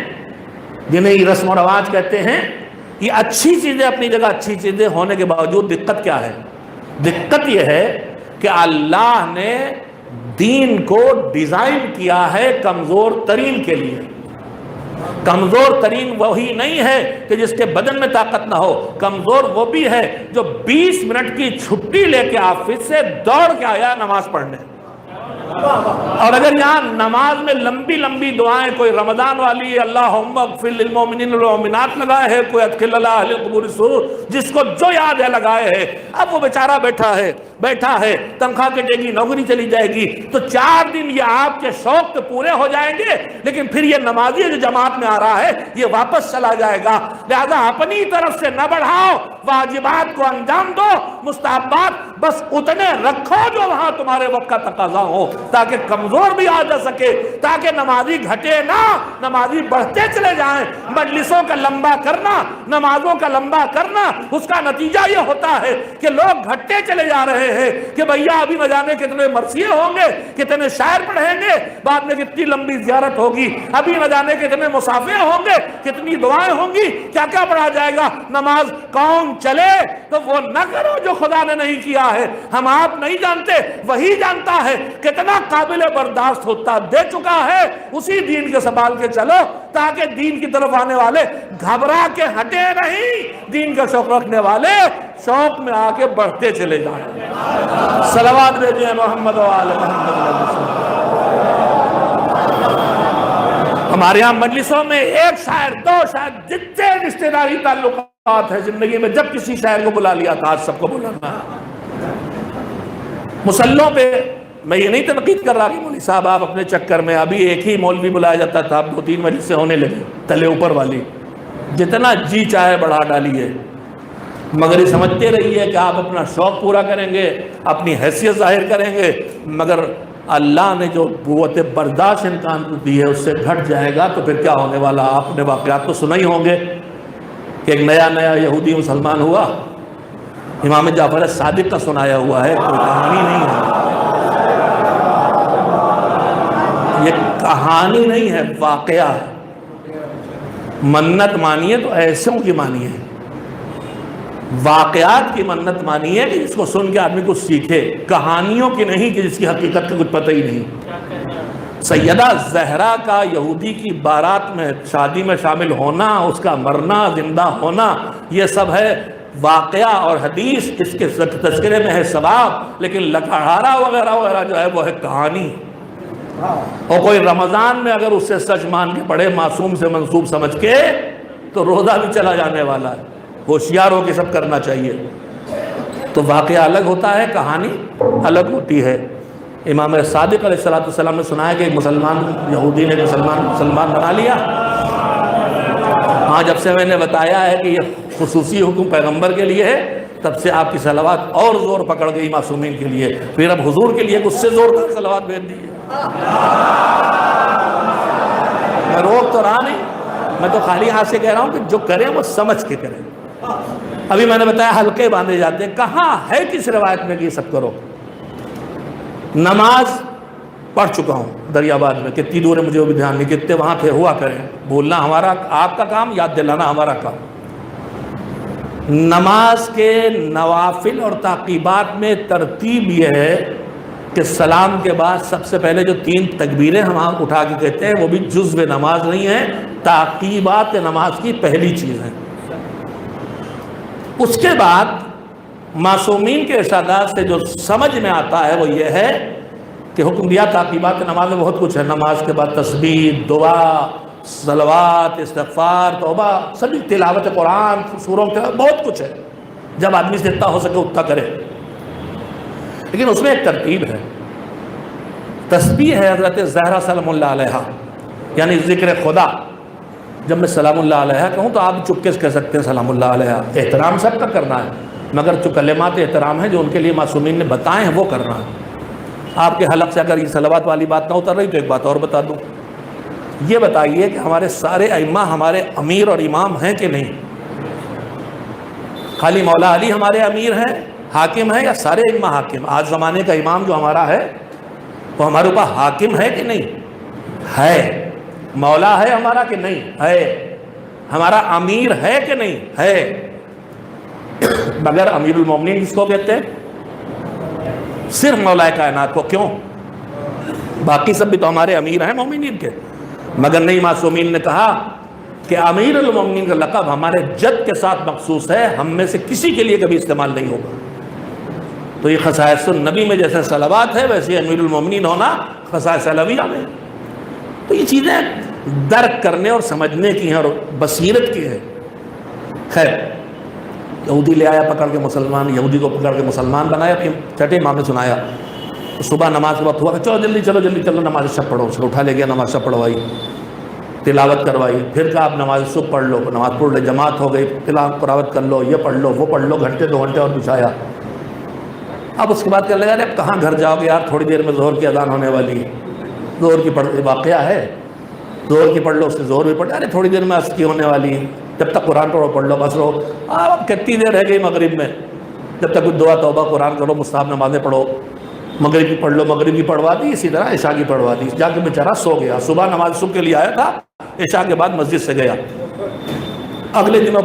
S1: جنہیں رسم و رواج کہتے ہیں، یہ اچھی چیزیں اپنی جگہ اچھی چیزیں ہونے کے باوجود دقت کیا ہے؟ دقت یہ ہے کہ اللہ نے دین کو ڈیزائن کیا ہے کمزور ترین کے لیے۔ کمزور ترین وہی نہیں ہے کہ جس کے بدن میں طاقت نہ ہو، کمزور وہ بھی ہے جو 20 منٹ کی چھٹی لے کے آفس سے دوڑ کے آیا نماز پڑھنے۔ اور اگر یہاں نماز میں لمبی لمبی دعائیں، کوئی رمضان والی اللہم اغفر للمؤمنین والمؤمنات لگائے ہے، کوئی ادخل اللہ اہل القبور السرور، جس کو جو یاد ہے لگائے ہے، اب وہ بیچارہ بیٹھا ہے، تنخواہ کٹے گی، نوکری چلی جائے گی، تو 4 دن یہ آپ کے شوق تو پورے ہو جائیں گے، لیکن پھر یہ نمازی جو جماعت میں آ رہا ہے یہ واپس چلا جائے گا۔ لہذا اپنی طرف سے نہ بڑھاؤ، واجبات کو انجام دو، مستحبات بس اتنے رکھو جو وہاں تمہارے وقت کا تقاضا ہو، تاکہ کمزور بھی آ جا سکے، تاکہ نمازی گھٹے نہ، نمازی بڑھتے چلے جائیں۔ مجلسوں کا لمبا کرنا، نمازوں کا لمبا کرنا، اس کا نتیجہ یہ ہوتا ہے کہ لوگ گھٹتے چلے جا رہے ہیں کہ بھیا ابھی نہ جانے کتنے مرثیے ہوں گے، کتنے شاعر پڑھیں گے، بعد میں کتنی لمبی زیارت ہوگی، ابھی نہ جانے کتنے مسافر ہوں گے، کتنی دعائیں ہوں گی، کیا کیا پڑھا جائے گا۔ نماز کون چلے تو وہ نہ کرو جو خدا نے نہیں کیا ہے۔ ہم آپ نہیں جانتے، وہی جانتا ہے کتنا قابل برداشت ہوتا دے چکا ہے، اسی دین کے سنبھال کے چلو، تاکہ دین کی طرف آنے والے گھبرا کے ہٹے نہیں، دین کا شوق رکھنے والے شوق میں آ کے بڑھتے چلے جائیں۔ صلوات بھیجیں محمد و آل محمد۔ ہمارے ہاں مجلسوں میں 1 شاعر 2 شاعر، جتنے رشتہ داری تعلقات ہے زندگی میں، جب کسی شاعر کو بلا لیا تھا، آج سب کو بلانا ہے۔ مسلوں پہ میں یہ نہیں تنقید کر رہا کہ مولوی صاحب آپ اپنے چکر میں، ابھی ایک ہی مولوی بلایا جاتا تھا، اب 2-3 مجلسیں ہونے لگے تلے اوپر والی، جتنا جی چاہے بڑھا ڈالیے، مگر یہ سمجھتے رہیے کہ آپ اپنا شوق پورا کریں گے، اپنی حیثیت ظاہر کریں گے، مگر اللہ نے جو قوت برداشت انسان کو دی ہے اس سے گھٹ جائے گا تو پھر کیا ہونے والا۔ آپ نے واقعات تو سنا ہی ہوں گے کہ ایک نیا یہودی مسلمان ہوا، امام جعفر صادق کا سنایا ہوا ہے، کوئی کہانی نہیں ہے، یہ کہانی نہیں ہے، واقعہ ہے۔ منت مانیے تو ایسوں کی مانیے، واقعات کی منت مانیے کہ جس کو سن کے آدمی کچھ سیکھے، کہانیوں کی نہیں کہ جس کی حقیقت کا کچھ پتہ ہی نہیں۔ سیدہ زہرا کا یہودی کی بارات میں شادی میں شامل ہونا، اس کا مرنا، زندہ ہونا، یہ سب ہے واقعہ اور حدیث، اس کے تذکرے میں ہے ثواب، لیکن لکھاڑا وغیرہ وغیرہ جو ہے وہ ہے کہانی۔ اور کوئی رمضان میں اگر اس سے سچ مان کے پڑھے معصوم سے منسوب سمجھ کے تو روزہ بھی چلا جانے والا ہے۔ ہوشیار ہو کے سب کرنا چاہیے۔ تو واقعہ الگ ہوتا ہے، کہانی الگ ہوتی ہے۔ امام صادق علیہ السلام نے سنا ہے کہ ایک مسلمان یہودی نے مسلمان بنا لیا۔ ہاں، جب سے میں نے بتایا ہے کہ یہ خصوصی حکم پیغمبر کے لیے ہے، تب سے آپ کی صلوات اور زور پکڑ گئی معصومین کے لیے، پھر اب حضور کے لیے اس سے زوردار صلوات بھیج دیجیے۔ میں روک تو رہا نہیں، میں تو خالی ہاتھ سے کہہ رہا ہوں کہ جو کریں وہ سمجھ کے کریں۔ ابھی میں نے بتایا حلقے باندھے جاتے ہیں، کہاں ہے کس روایت میں کہ یہ سب کرو؟ نماز پڑھ چکا ہوں دریا آباد میں، کتنی دور ہے مجھے وہ بھی دھیان نہیں، کتنے وہاں تھے، ہوا کریں، بولنا ہمارا آپ کا کام، یاد دلانا ہمارا کام۔ نماز کے نوافل اور تعقیبات میں ترتیب یہ ہے کہ سلام کے بعد سب سے پہلے جو 3 تکبیریں ہم اٹھا کے کہتے ہیں وہ بھی جزو نماز نہیں ہے، تعقیبات نماز کی پہلی چیز ہے۔ اس کے بعد معصومین کے ارشادات سے جو سمجھ میں آتا ہے وہ یہ ہے کہ حکم دیا تعقیبات نماز میں بہت کچھ ہے، نماز کے بعد تسبیح، دعا، صلوات، استغفار، توبہ، سبھی تلاوت قرآن، سوروں کے بہت کچھ ہے، جب آدمی سے اتنا ہو سکے اتنا کرے۔ لیکن اس میں ایک ترتیب ہے، تسبیح ہے حضرت زہرا سلام اللہ علیہا، یعنی ذکر خدا۔ جب میں سلام اللہ علیہ کہوں تو آپ چپکے سے کہہ سکتے ہیں سلام اللہ علیہ، احترام سب کا کرنا ہے، مگر جو کلمات احترام ہیں جو ان کے لیے معصومین نے بتائے ہیں وہ کرنا ہے۔ آپ کے حلق سے اگر یہ صلوات والی بات نہ اتر رہی تو ایک بات اور بتا دوں، یہ بتائیے کہ ہمارے سارے ائمہ ہمارے امیر اور امام ہیں کہ نہیں؟ خالی مولا علی ہمارے امیر ہیں، حاکم ہیں، یا سارے ائمہ حاکم؟ آج زمانے کا امام جو ہمارا ہے وہ ہمارے اوپر حاکم ہے کہ نہیں؟ ہے۔ مولا ہے ہمارا کہ نہیں؟ ہے۔ ہمارا امیر ہے کہ نہیں؟ ہے۔ مگر امیر المومنین کس کو کہتے ہیں؟ صرف مولا کائنات کو۔ کیوں؟ باقی سب بھی تو ہمارے امیر ہیں مومنین کے، مگر نہیں، معصومین نے کہا کہ امیر المومنین کا لقب ہمارے جد کے ساتھ مخصوص ہے، ہم میں سے کسی کے لیے کبھی استعمال نہیں ہوگا۔ تو یہ خصائص النبی میں جیسے صلوات ہے، ویسے امیر المومنین ہونا خصائص علویہ میں۔ تو یہ چیزیں درک کرنے اور سمجھنے کی ہیں اور بصیرت کی ہے۔ خیر، یہودی لے آیا پکڑ کے مسلمان، یہودی کو پکڑ کے مسلمان بنایا، پھر چھٹے امام نے سنایا، تو صبح نماز کے وقت ہوا کہ چلو جلدی چلو نماز شب پڑھو، اس کو اٹھا لے گیا، نماز شب پڑھوائی، تلاوت کروائی، پھر کہا آپ نماز صبح پڑھ لو، نماز پڑھ لے، جماعت ہو گئی، تلاوت کر لو، یہ پڑھ لو وہ پڑھ لو، گھنٹے 2 گھنٹے اور بچھایا۔ اب اس کے بعد کہنے لگا اب کہاں گھر جاؤ گے یار، تھوڑی دیر میں ظہر کی اذان ہونے والی ہے، ظہر کی واقعہ ہے، ظہر کی پڑھ لو، اس نے ظہر بھی پڑھ، ارے تھوڑی دیر میں عصر کی ہونے والی ہے، جب تک قرآن پڑھ لو بس رہو۔ اب کتنی دیر رہ گئی مغرب میں، جب تک کچھ دعا توبہ قرآن کرو، مستحب نمازیں پڑھو، مغرب کی پڑھ لو، مغرب کی پڑھوا دی، اسی طرح عشاء کی پڑھوا دی، جا کے بیچارہ سو گیا۔ صبح نماز صبح کے لیے آیا تھا، عشاء کے بعد مسجد سے گیا، اگلے دنوں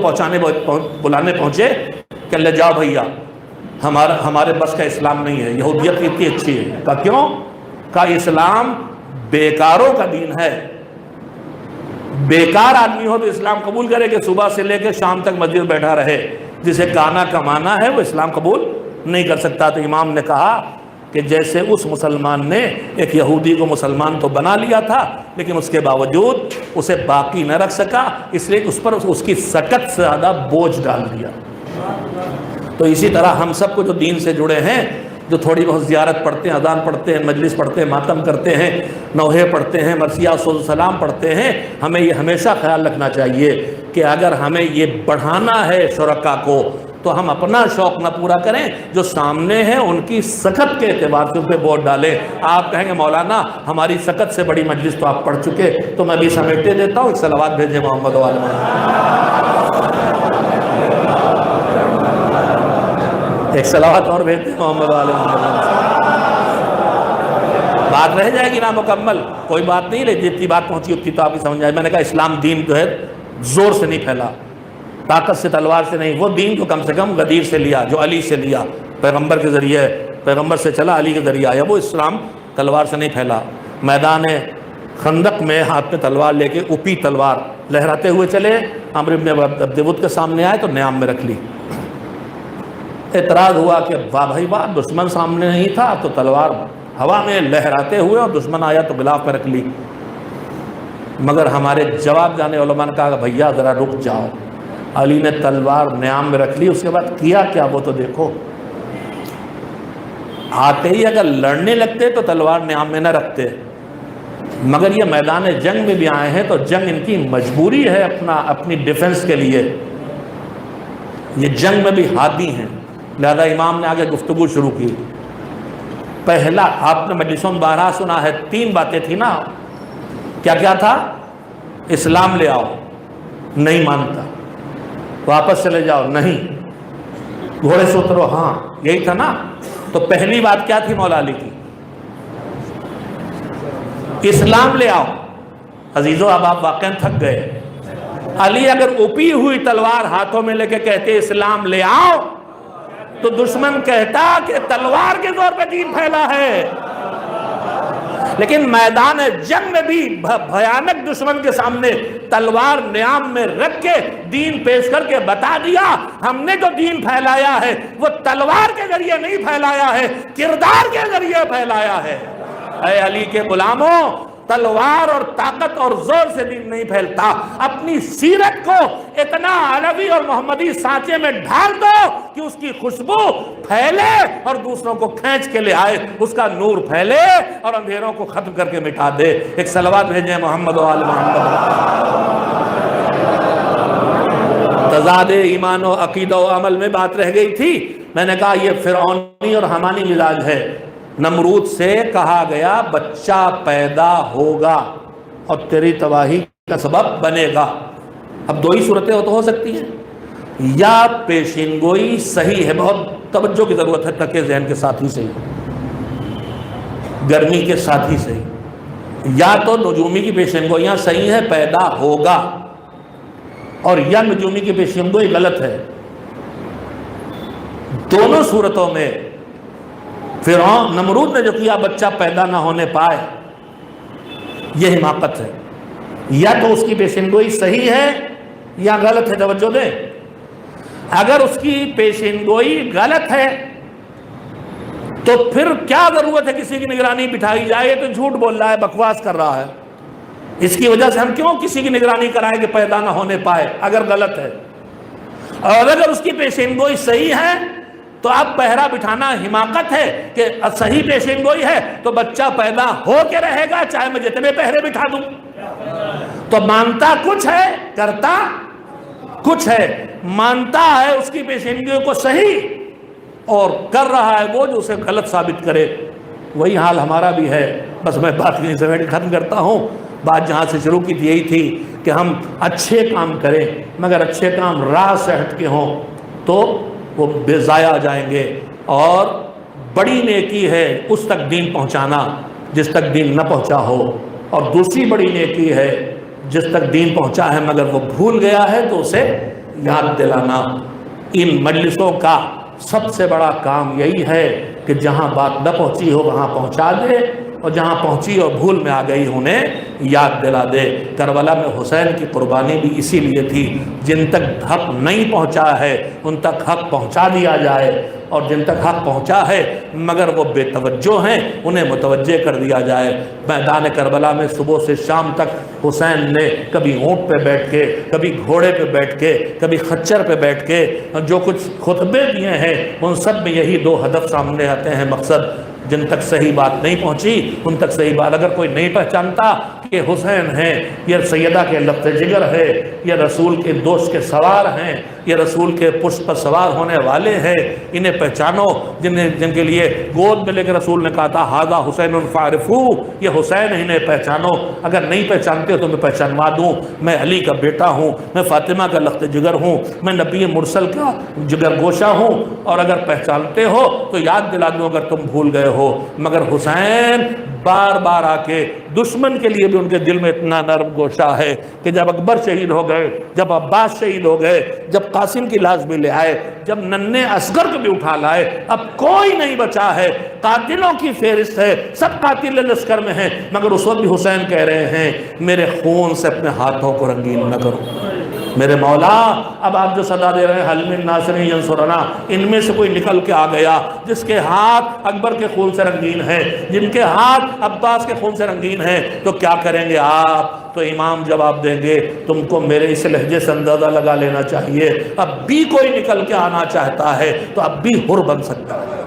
S1: بلانے پہنچے کہ لے جاؤ بھیا، ہمارے بس کا اسلام نہیں ہے، یہودیت اتنی اچھی ہے۔ کہا کیوں؟ کہا اسلام بیکاروں کا دین ہے، بیکار آدمی ہو تو اسلام قبول کرے کہ صبح سے لے کے شام تک مسجد بیٹھا رہے، جسے کانا کمانا ہے وہ اسلام قبول نہیں کر سکتا۔ تو امام نے کہا کہ جیسے اس مسلمان نے ایک یہودی کو مسلمان تو بنا لیا تھا، لیکن اس کے باوجود اسے باقی نہ رکھ سکا، اس لیے اس پر اس کی سکت سے زیادہ بوجھ ڈال دیا۔ تو اسی طرح ہم سب کو جو دین سے جڑے ہیں، جو تھوڑی بہت زیارت پڑھتے ہیں، اذان پڑھتے ہیں، مجلس پڑھتے ہیں، ماتم کرتے ہیں، نوحے پڑھتے ہیں، مرثیہ سلام پڑھتے ہیں، ہمیں یہ ہمیشہ خیال رکھنا چاہیے کہ اگر ہمیں یہ بڑھانا ہے شرکا کو، تو ہم اپنا شوق نہ پورا کریں، جو سامنے ہیں ان کی سکت کے اعتبار سے ان پہ بوجھ ڈالیں۔ آپ کہیں گے مولانا ہماری سکت سے بڑی مجلس تو آپ پڑھ چکے، تو میں بھی سمیٹے دیتا ہوں، ایک صلوات بھیجیں محمد و آل محمد، ایک صلوات اور بھیجتے محمد و آل محمد۔ بات رہ جائے گی نا مکمل، کوئی بات نہیں، لیکن جتنی بات پہنچی اتنی تو آپ کی سمجھ آئے۔ میں نے کہا اسلام دین جو ہے زور سے نہیں پھیلا، طاقت سے تلوار سے نہیں، وہ دین کو کم سے کم غدیر سے لیا، جو علی سے لیا، پیغمبر کے ذریعے، پیغمبر سے چلا، علی کے ذریعے آیا، وہ اسلام تلوار سے نہیں پھیلا۔ میدان خندق میں ہاتھ میں تلوار لے کے اوپی تلوار لہراتے ہوئے چلے، عمرو بن عبد ود کے سامنے آئے تو نیام میں رکھ لی۔ اعتراض ہوا کہ واہ بھائی واہ، دشمن سامنے نہیں تھا تو تلوار ہوا میں لہراتے ہوئے، اور دشمن آیا تو غلاف پہ رکھ لی۔ مگر ہمارے جواب جانے علماء نے کہا کہ بھیا ذرا رک جاؤ، علی نے تلوار نیام میں رکھ لی، اس کے بعد کیا کیا وہ تو دیکھو۔ آتے ہی اگر لڑنے لگتے تو تلوار نیام میں نہ رکھتے، مگر یہ میدان جنگ میں بھی آئے ہیں تو جنگ ان کی مجبوری ہے اپنی ڈیفنس کے لیے، یہ جنگ میں بھی ہادی ہیں، لہذا امام نے آگے گفتگو شروع کی۔ پہلا آپ نے مجلسوں میں بارہا سنا ہے، 3 باتیں تھی نا، کیا کیا تھا؟ اسلام لے آؤ، نہیں مانتا، واپس چلے جاؤ، نہیں، گھوڑے سے اترو، ہاں، یہی تھا نا۔ تو پہلی بات کیا تھی مولا علی کی؟ اسلام لے آؤ۔ عزیزو اب آپ واقعاً تھک گئے، علی اگر اوپی ہوئی تلوار ہاتھوں میں لے کے کہتے اسلام لے آؤ، تو دشمن کہتا کہ تلوار کے زور پہ دین پھیلا ہے، لیکن میدان جنگ میں بھی بھیانک دشمن کے سامنے تلوار نیام میں رکھ کے دین پیش کر کے بتا دیا ہم نے جو دین پھیلایا ہے وہ تلوار کے ذریعے نہیں پھیلایا ہے، کردار کے ذریعے پھیلایا ہے۔ اے علی کے غلاموں، تلوار اور طاقت اور زور سے دین نہیں پھیلتا، اپنی سیرت کو اتنا علوی اور محمدی سانچے میں ڈھال دو کہ اس کی خوشبو پھیلے اور دوسروں کو کھینچ کے لے آئے، اس کا نور پھیلے اور اندھیروں کو ختم کر کے مٹا دے۔ ایک صلوات بھیجیں محمد و آل محمد۔ تضاد ایمان و عقیدہ و عمل میں بات رہ گئی تھی، میں نے کہا یہ فرعونی اور حمانی مزاج ہے۔ نمرود سے کہا گیا بچہ پیدا ہوگا، اور تیری تباہی کا سبب بنے گا۔ اب دو ہی صورتیں ہو سکتی ہیں، یا پیشین گوئی صحیح ہے، بہت توجہ کی ضرورت ہے، تک ذہن کے ساتھ ہی صحیح، گرمی کے ساتھ ہی صحیح، یا تو نجومی کی پیشین گوئیاں صحیح ہیں، پیدا ہوگا، اور یا نجومی کی پیشین گوئی غلط ہے۔ دونوں صورتوں میں فرعون نمرود نے جو کیا، بچہ پیدا نہ ہونے پائے، یہ حماقت ہے۔ یا تو اس کی پیشین گوئی صحیح ہے یا غلط ہے، توجہ دیں۔ اگر اس کی پیشین گوئی غلط ہے تو پھر کیا ضرورت ہے کسی کی نگرانی بٹھائی جائے؟ تو جھوٹ بول رہا ہے، بکواس کر رہا ہے، اس کی وجہ سے ہم کیوں کسی کی نگرانی کرائیں کہ پیدا نہ ہونے پائے اگر غلط ہے؟ اور اگر اس کی پیشین گوئی صحیح ہے تو اب پہرا بٹھانا حماقت ہے کہ صحیح پیشین گوئی ہے تو بچہ پیدا ہو کے رہے گا چاہے میں جتنے پہرے بٹھا دوں۔ تو مانتا کچھ ہے، کرتا کچھ ہے۔ مانتا ہے اس کی پیشین گوئی کو صحیح اور کر رہا ہے وہ جو اسے غلط ثابت کرے۔ وہی حال ہمارا بھی ہے۔ بس میں بات یہیں سے ختم کرتا ہوں۔ بات جہاں سے شروع کی تھی یہی تھی کہ ہم اچھے کام کریں، مگر اچھے کام راہ سے ہٹ کے ہوں تو وہ بے ضائع جائیں گے۔ اور بڑی نیکی ہے اس تک دین پہنچانا جس تک دین نہ پہنچا ہو، اور دوسری بڑی نیکی ہے جس تک دین پہنچا ہے مگر وہ بھول گیا ہے تو اسے یاد دلانا۔ ان مجلسوں کا سب سے بڑا کام یہی ہے کہ جہاں بات نہ پہنچی ہو وہاں پہنچا دے، اور جہاں پہنچی اور بھول میں آ گئی انہیں یاد دلا دے۔ کربلا میں حسین کی قربانی بھی اسی لیے تھی، جن تک حق نہیں پہنچا ہے ان تک حق پہنچا دیا جائے، اور جن تک حق پہنچا ہے مگر وہ بے توجہ ہیں انہیں متوجہ کر دیا جائے۔ میدان کربلا میں صبح سے شام تک حسین نے کبھی اونٹ پہ بیٹھ کے، کبھی گھوڑے پہ بیٹھ کے، کبھی خچر پہ بیٹھ کے جو کچھ خطبے دیے ہیں ان سب میں یہی دو ہدف سامنے آتے ہیں، مقصد جن تک صحیح بات نہیں پہنچی ان تک صحیح بات، اگر کوئی نہیں پہچانتا کہ حسین ہیں، یہ سیدہ کے لفظ جگر ہے، یہ رسول کے دوست کے سوار ہیں، یہ رسول کے پشت پر سوار ہونے والے ہیں، انہیں پہچانو۔ جن کے لیے گود میں لے کے رسول نے کہا تھا ھذا حسین فاعرفو، یہ حسین، انہیں پہچانو۔ اگر نہیں پہچانتے ہو تو میں پہچانوا دوں، میں علی کا بیٹا ہوں، میں فاطمہ کا لخت جگر ہوں، میں نبی مرسل کا جگر گوشہ ہوں، اور اگر پہچانتے ہو تو یاد دلا دوں اگر تم بھول گئے ہو۔ مگر حسین بار بار آ کے دشمن کے لیے بھی ان کے دل میں اتنا نرم گوشہ ہے کہ جب اکبر شہید ہو گئے، جب عباس شہید ہو گئے، جب قاسم کی لاش بھی لے آئے، جب ننھے اصغر کو بھی اٹھا لائے، اب کوئی نہیں بچا ہے، قاتلوں کی فہرست ہے، سب قاتل لشکر میں ہیں، مگر اس وقت بھی حسین کہہ رہے ہیں میرے خون سے اپنے ہاتھوں کو رنگین نہ کرو میرے مولا۔ اب آپ جو صدا دے رہے ہیں حل من ناصر ینصرنا، ان میں سے کوئی نکل کے آ گیا جس کے ہاتھ اکبر کے خون سے رنگین ہیں، جن کے ہاتھ عباس کے خون سے رنگین ہیں، تو کیا کریں گے آپ؟ تو امام جواب دیں گے تم کو میرے اس لہجے سے اندازہ لگا لینا چاہیے، اب بھی کوئی نکل کے آنا چاہتا ہے تو اب بھی حر بن سکتا ہے۔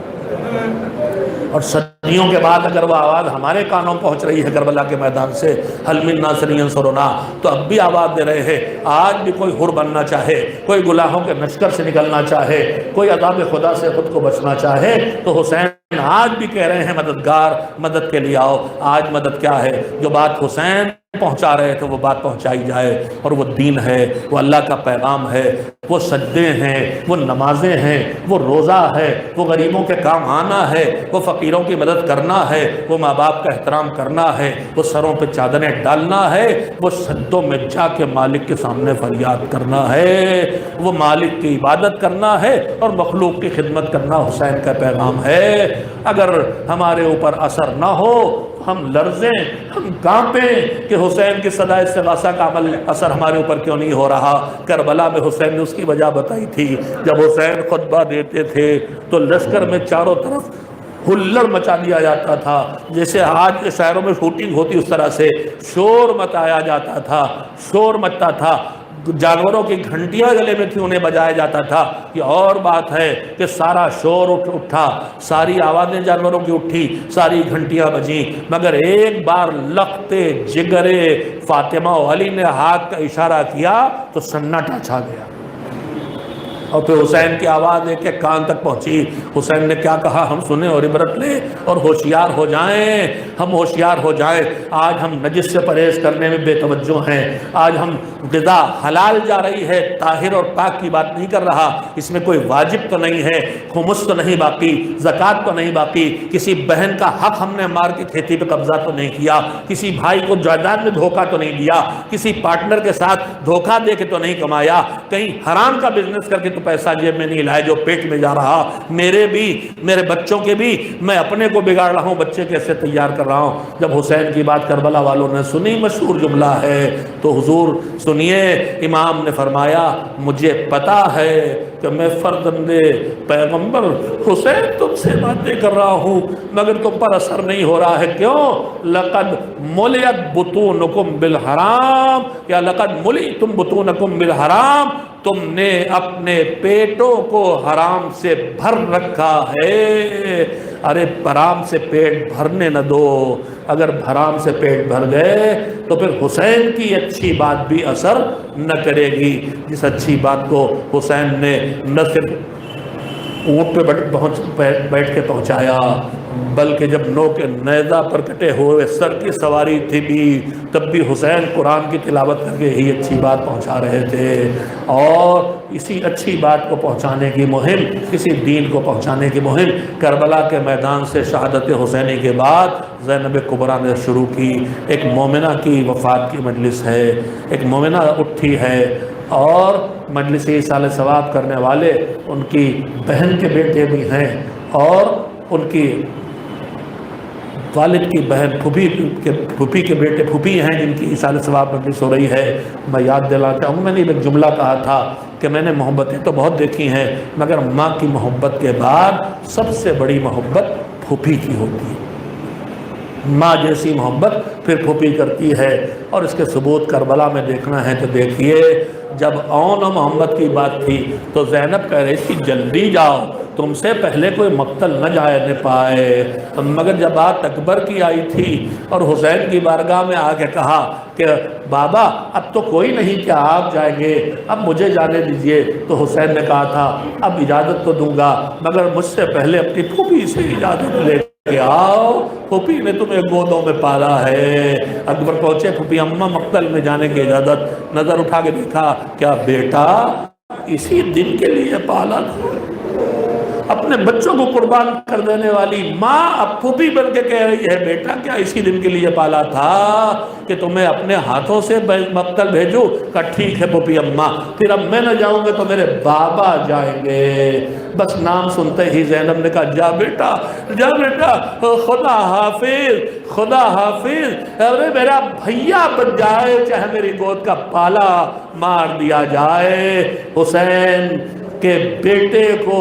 S1: اور صدیوں کے بعد اگر وہ آواز ہمارے کانوں پہنچ رہی ہے کربلا کے میدان سے حل من ناصر ینصرنا، تو اب بھی آواز دے رہے ہیں۔ آج بھی کوئی حر بننا چاہے، کوئی گناہوں کے نشکر سے نکلنا چاہے، کوئی عذاب خدا سے خود کو بچنا چاہے، تو حسین آج بھی کہہ رہے ہیں مددگار مدد کے لیے آؤ۔ آج مدد کیا ہے؟ جو بات حسین پہنچا رہے تھے وہ بات پہنچائی جائے، اور وہ دین ہے، وہ اللہ کا پیغام ہے، وہ سجدے ہیں، وہ نمازیں ہیں، وہ روزہ ہے، وہ غریبوں کے کام آنا ہے، وہ فقیروں کی مدد کرنا ہے، وہ ماں باپ کا احترام کرنا ہے، وہ سروں پہ چادریں ڈالنا ہے، وہ سجدوں میں جا کے مالک کے سامنے فریاد کرنا ہے، وہ مالک کی عبادت کرنا ہے اور مخلوق کی خدمت کرنا حسین کا پیغام ہے۔ اگر ہمارے اوپر اثر نہ ہو، ہم لرزیں، ہم کانپیں کہ حسین کی صدا استغاثہ کا عمل اثر ہمارے اوپر کیوں نہیں ہو رہا۔ کربلا میں حسین نے اس کی وجہ بتائی تھی، جب حسین خطبہ دیتے تھے تو لشکر میں چاروں طرف ہلڑ مچا دیا جاتا تھا، جیسے آج کے شہروں میں شوٹنگ ہوتی اس طرح سے شور مچایا جاتا تھا، شور مچتا تھا، جانوروں کی گھنٹیاں گلے میں تھی انہیں بجایا جاتا تھا۔ یہ اور بات ہے کہ سارا شور اٹھا، ساری آوازیں جانوروں کی اٹھی، ساری گھنٹیاں بجیں، مگر ایک بار لختے جگرے فاطمہ و علی نے ہاتھ کا اشارہ کیا تو سناٹا چھا گیا۔ اور پھر حسین کی آواز ایک ایک کان تک پہنچی. حسین نے کیا کہا ہم سنیں اور عبرت لیں اور ہوشیار ہو جائیں. ہم ہوشیار ہو جائیں. آج ہم نجس سے پرہیز کرنے میں بے توجہ ہیں. آج ہم غذا حلال جا رہی ہے، طاہر اور پاک کی بات نہیں کر رہا. اس میں کوئی واجب تو نہیں ہے، خمس تو نہیں باقی، زکوٰۃ تو نہیں باقی، کسی بہن کا حق ہم نے مار کے کھیتی پہ قبضہ تو نہیں کیا، کسی بھائی کو جائیداد میں دھوکہ تو نہیں دیا، کسی پارٹنر کے ساتھ دھوکہ دے کے تو نہیں کمایا، کہیں حرام کا بزنس کر کے تو پیسہ جیب میں نہیں لائے جو پیٹ میں جا رہا. میرے بھی، میرے بچوں کے بھی، میں اپنے کو بگاڑ رہا ہوں، بچے کیسے تیار کر رہا ہوں. جب حسین کی بات کربلا والوں نے سنی، مشہور جملہ ہے، تو حضور سنیے، امام نے فرمایا مجھے پتا ہے کہ میں فرزند پیغمبر حسین تم سے باتیں کر رہا ہوں مگر تم پر اثر نہیں ہو رہا ہے. کیوں؟ لقد ملیت بطونکم بالحرام، یا لقد ملیتم بطونکم بالحرام، تم نے اپنے پیٹوں کو حرام سے بھر رکھا ہے. ارے حرام سے پیٹ بھرنے نہ دو. اگر حرام سے پیٹ بھر گئے تو پھر حسین کی اچھی بات بھی اثر نہ کرے گی. جس اچھی بات کو حسین نے نہ صرف اونٹ پہ بیٹھ کے پہنچایا بلکہ جب نو کے نیزہ پر کٹے ہوئے سر کی سواری تھی بھی، تب بھی حسین قرآن کی تلاوت کر کے ہی اچھی بات پہنچا رہے تھے. اور اسی اچھی بات کو پہنچانے کی مہم، اسی دین کو پہنچانے کی مہم کربلا کے میدان سے شہادت حسینی کے بعد زینب کبریٰ نے شروع کی. ایک مومنہ کی وفات کی مجلس ہے، ایک مومنہ اٹھی ہے اور مجلس ایصال ثواب کرنے والے ان کی بہن کے بیٹے بھی ہیں اور ان کی والد کی بہن پھوپھی کے بیٹے پھوپھی ہیں جن کی ایصال ثواب مجلس ہو رہی ہے. میں یاد دلانا چاہوں گا، میں نے ایک جملہ کہا تھا کہ میں نے محبتیں تو بہت دیکھی ہیں مگر ماں کی محبت کے بعد سب سے بڑی محبت پھوپھی کی ہوتی ہے. ماں جیسی محبت پھر پھوپھی کرتی ہے. اور اس کے ثبوت کربلا میں دیکھنا ہے تو دیکھیے، جب اون و محمد کی بات تھی تو زینب کہہ رہی تھی جلدی جاؤ، تم سے پہلے کوئی مقتل نہ جائے نہ پائے. مگر جب بات اکبر کی آئی تھی اور حسین کی بارگاہ میں آ کے کہا کہ بابا اب تو کوئی نہیں کہ آپ جائیں گے، اب مجھے جانے دیجئے، تو حسین نے کہا تھا اب اجازت تو دوں گا مگر مجھ سے پہلے اپنی پھوپھی سے اجازت لے کہ آؤ، پھوپھی نے تمہیں گودوں میں پالا ہے. اکبر پہنچے، پھوپھی اماں مقتل میں جانے کی اجازت. نظر اٹھا کے دیکھا، کیا بیٹا اسی دن کے لیے پالا تھا؟ اپنے بچوں کو قربان کر دینے والی ماں اب پھوپھی بن کے کہہ رہی ہے بیٹا کیا اسی دن کے لیے پالا تھا کہ تمہیں اپنے ہاتھوں سے مقتل بھیجوں؟ کہا ٹھیک ہے پھوپھی اماں، پھر اب میں نہ جاؤں گے تو میرے بابا جائیں گے. بس نام سنتے ہی زینب نے کہا جا بیٹا، جا بیٹا، خدا حافظ، خدا حافظ. ارے میرا بھیا بن جائے چاہے میری گود کا پالا مار دیا جائے. حسین کہ بیٹے کو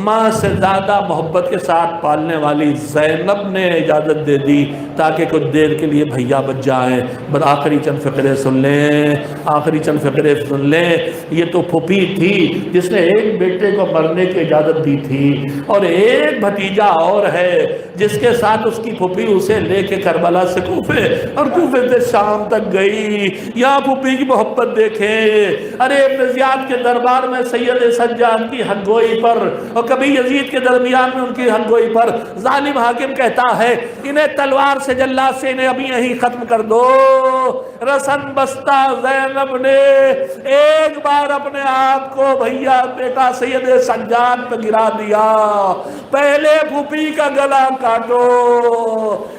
S1: ماں سے زیادہ محبت کے ساتھ پالنے والی زینب نے اجازت دے دی تاکہ کچھ دیر کے لیے بھیا بچ جائیں. بس آخری چند فقرے سن لیں، آخری چند فقرے سن لیں. یہ تو پھوپھی تھی جس نے ایک بیٹے کو مرنے کی اجازت دی تھی اور ایک بھتیجا اور ہے جس کے ساتھ اس کی پھوپھی اسے لے کے کربلا سے کوفے اور کوفے سے شام تک گئی. یہاں پھوپھی کی محبت دیکھیں. ارے ابن زیاد کے دربار میں سید سجاد کی حق گوئی پر اور کبھی یزید کے درمیان میں ان کی حق گوئی پر ظالم حاکم کہتا ہے انہیں تلوار سے جلاد سے انہیں ابھی یہیں ختم کر دو. رسن بستہ زینب نے ایک بار اپنے آپ کو بھیا بیٹا سید سجاد پہ گرا دیا. پہلے پھوپھی کا گلا کاٹو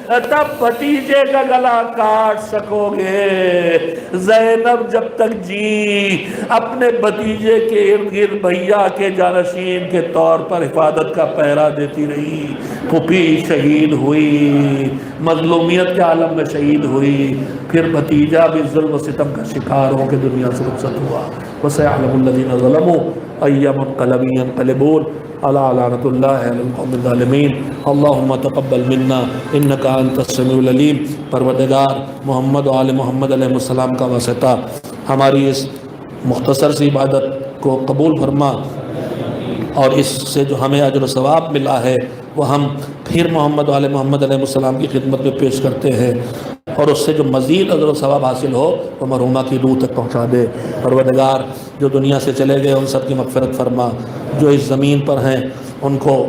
S1: تب بھتیجے کا گلا کاٹ سکو گے. زینب جب تک جی اپنے بھتیجے کے ارد گرد بھیا کے جانشین کے طور پر حفاظت کا پہرا دیتی رہی. پھوپھی شہید ہوئی، مظلومیت کے عالم میں شہید ہوئی. پھر بھتیجا بھی ظلم و ستم کا شکار ہو کے دنیا سے رخصت ہوا. وَسَيَعْلَمُ الَّذِينَ ظَلَمُوا أَيَّ مُنْقَلَبٍ يَنْقَلِبُونَ أَلَا لَعْنَةُ اللَّهِ عَلَى الْقَوْمِ الظَّالِمِينَ. اللهم تقبل منا انك انت السميع العليم. پروردگار محمد و آل محمد علیہ السلام کا واسطہ ہماری اس مختصر سی عبادت کو قبول فرما اور اس سے جو ہمیں اجر و ثواب ملا ہے وہ ہم پھر محمد و آل محمد علیہ السلام کی خدمت میں پیش کرتے ہیں اور اس سے جو مزید اجر و ثواب حاصل ہو وہ مرحومہ کی روح تک پہنچا دے. پروردگار جو دنیا سے چلے گئے ان سب کی مغفرت فرما، جو اس زمین پر ہیں ان کو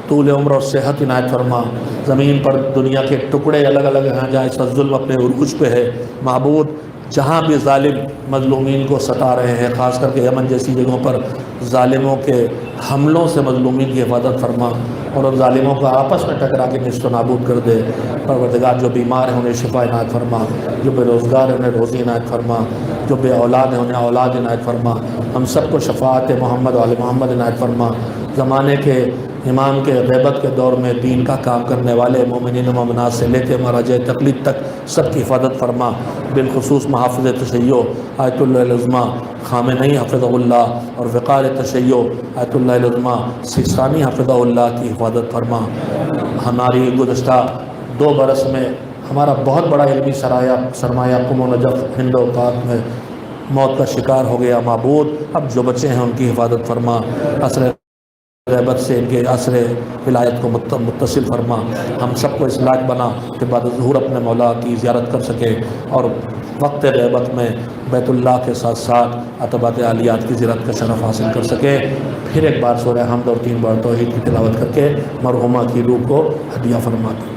S1: طول عمر اور صحت عنایت فرما۔ زمین پر دنیا کے ٹکڑے الگ الگ ہیں جہاں اس کا ظلم اپنے عروج پہ ہے، معبود جہاں بھی ظالم مظلومین کو ستا رہے ہیں، خاص کر کے یمن جیسی جگہوں پر ظالموں کے حملوں سے مظلومین کی حفاظت فرما اور ان ظالموں کو آپس میں ٹکرا کے نیست و نابود کر دے۔ پروردگار جو بیمار ہیں انہیں شفا عنایت فرما، جو بے روزگار ہیں انہیں روزی عنایت فرما، جو بے اولاد ہیں انہیں اولاد عنایت فرما، ہم سب کو شفاعت محمد وآل محمد عنایت فرما۔ زمانے کے امام کے غیبت کے دور میں دین کا کام کرنے والے مومنین و مومنات سے لے کے مراجع تقلید تک سب کی حفاظت فرما، بالخصوص محافظ تشیع آیت اللہ العظمیٰ خامنئی حفظہ اللہ اور وقار تشیع آیت اللہ العظمیٰ سیستانی حفظہ اللہ کی حفاظت فرما۔ ہماری گزشتہ 2 برس میں ہمارا بہت بڑا علمی سرمایہ قم و نجف ہند و پاک میں موت کا شکار ہو گیا، معبود اب جو بچے ہیں ان کی حفاظت فرما، عصر غیبت سے ان کے عصر ولایت کو متصل فرما، ہم سب کو اس لائق بنا کہ بعد ظہور اپنے مولا کی زیارت کر سکے اور وقت غیبت میں بیت اللہ کے ساتھ ساتھ عتبات عالیات کی زیارت کا شرف حاصل کر سکے۔ پھر ایک بار سورہ حمد اور 3 بار توحید کی تلاوت کر کے مرحومہ کی روح کو ہدیہ فرما دیں۔